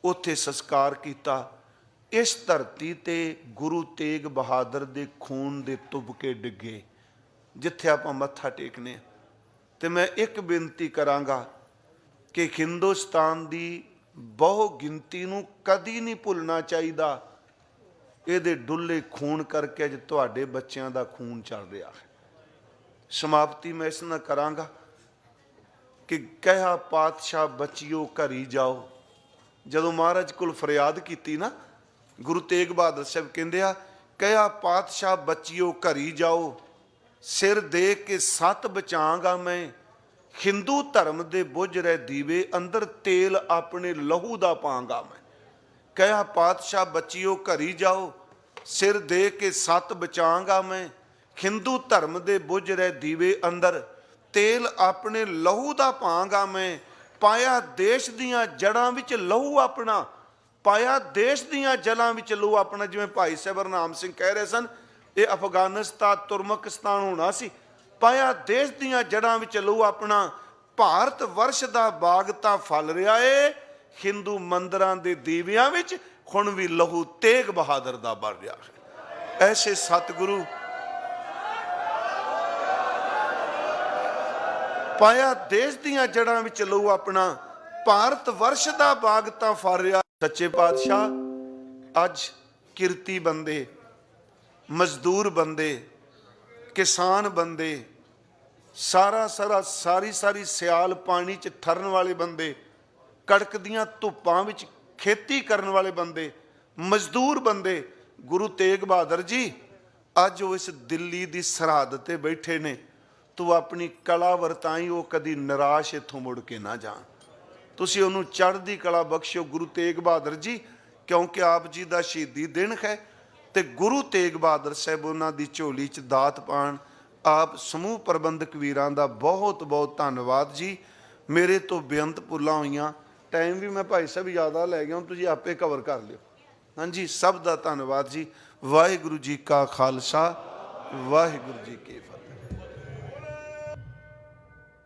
ਉੱਥੇ ਸੰਸਕਾਰ ਕੀਤਾ। इस धरती ते गुरु तेग बहादुर दे खून दे तुबके डिगे जिथे आपां मत्था टेकने। ते मैं एक बेनती करांगा कि हिंदुस्तान दी बहु गिनती नूं कदी नहीं भुलना चाहिदा। इहदे डुੱਲੇ खून करके अज तुहाडे बच्चों का खून चल रहा है। समाप्ति मैं इस नाल करांगा कि कहा पातशाह बचियो घरी जाओ। जदों महाराज कोल फरियाद की ना, गुरु तेग बहादुर साहब कहंदे आ, कहा पातशाह बचियो घरी जाओ, सिर दे के सत बचांगा मैं, हिंदू धर्म दे बुझ रहे दीवे अंदर तेल अपने लहू दा पांगा मैं। कहा पातशाह बचियो घरी जाओ, सिर दे के सत बचांगा मैं, हिंदू धर्म दे बुझ रहे दीवे अंदर तेल अपने लहू दा पांगा मैं। पाया देश दियां जड़ां विच लहू अपना, पाया देश दियां जड़ां विच लहू अपना। जिवें भाई साहब हरनाम सिंह कह रहे सन, ये अफगानिस्तान तुर्कमेनिस्तान होना सी। पाया देश दियां जड़ां विच लहू अपना, भारत वर्ष दा बाग तां फल रहा है, हिंदू मंदिरां दे दीवियां विच हुण भी लहू तेग बहादुर दा बल रहा है। ऐसे सतगुरु पाया देश दियां जड़ां विच लहू अपना, भारत वर्ष दा बाग तां फल रहा। सच्चे पातशाह अज किरती बंदे, मजदूर बंदे, किसान बंदे, सारी सियाल पानी च ठरन वाले बंदे, कड़क दियां धुप्पां विच खेती करन वाले बंदे, मजदूर बंदे, गुरु तेग बहादुर जी अज वो इस दिल्ली दी सरहद ते बैठे ने। तू अपनी कला वरताई, वो कदी निराश इत्थों मुड़ के ना जान। तुसीं उहनूं चढ़दी कला बख्शो गुरु तेग बहादुर जी, क्योंकि आप जी दा शहीदी दिन है ते गुरु तेग बहादुर साहब उन्हां दी झोली च दात पाण। आप समूह प्रबंधक वीरां दा बहुत बहुत धन्नवाद जी। मेरे तो बेअंत भुल्लां होईयां, टाइम भी मैं भाई साहब ज़्यादा लै गया, तुसीं आपे कवर कर लिओ। हाँ जी, सब दा धन्नवाद जी। वाहिगुरू जी का खालसा, वाहिगुरू जी की फतेह।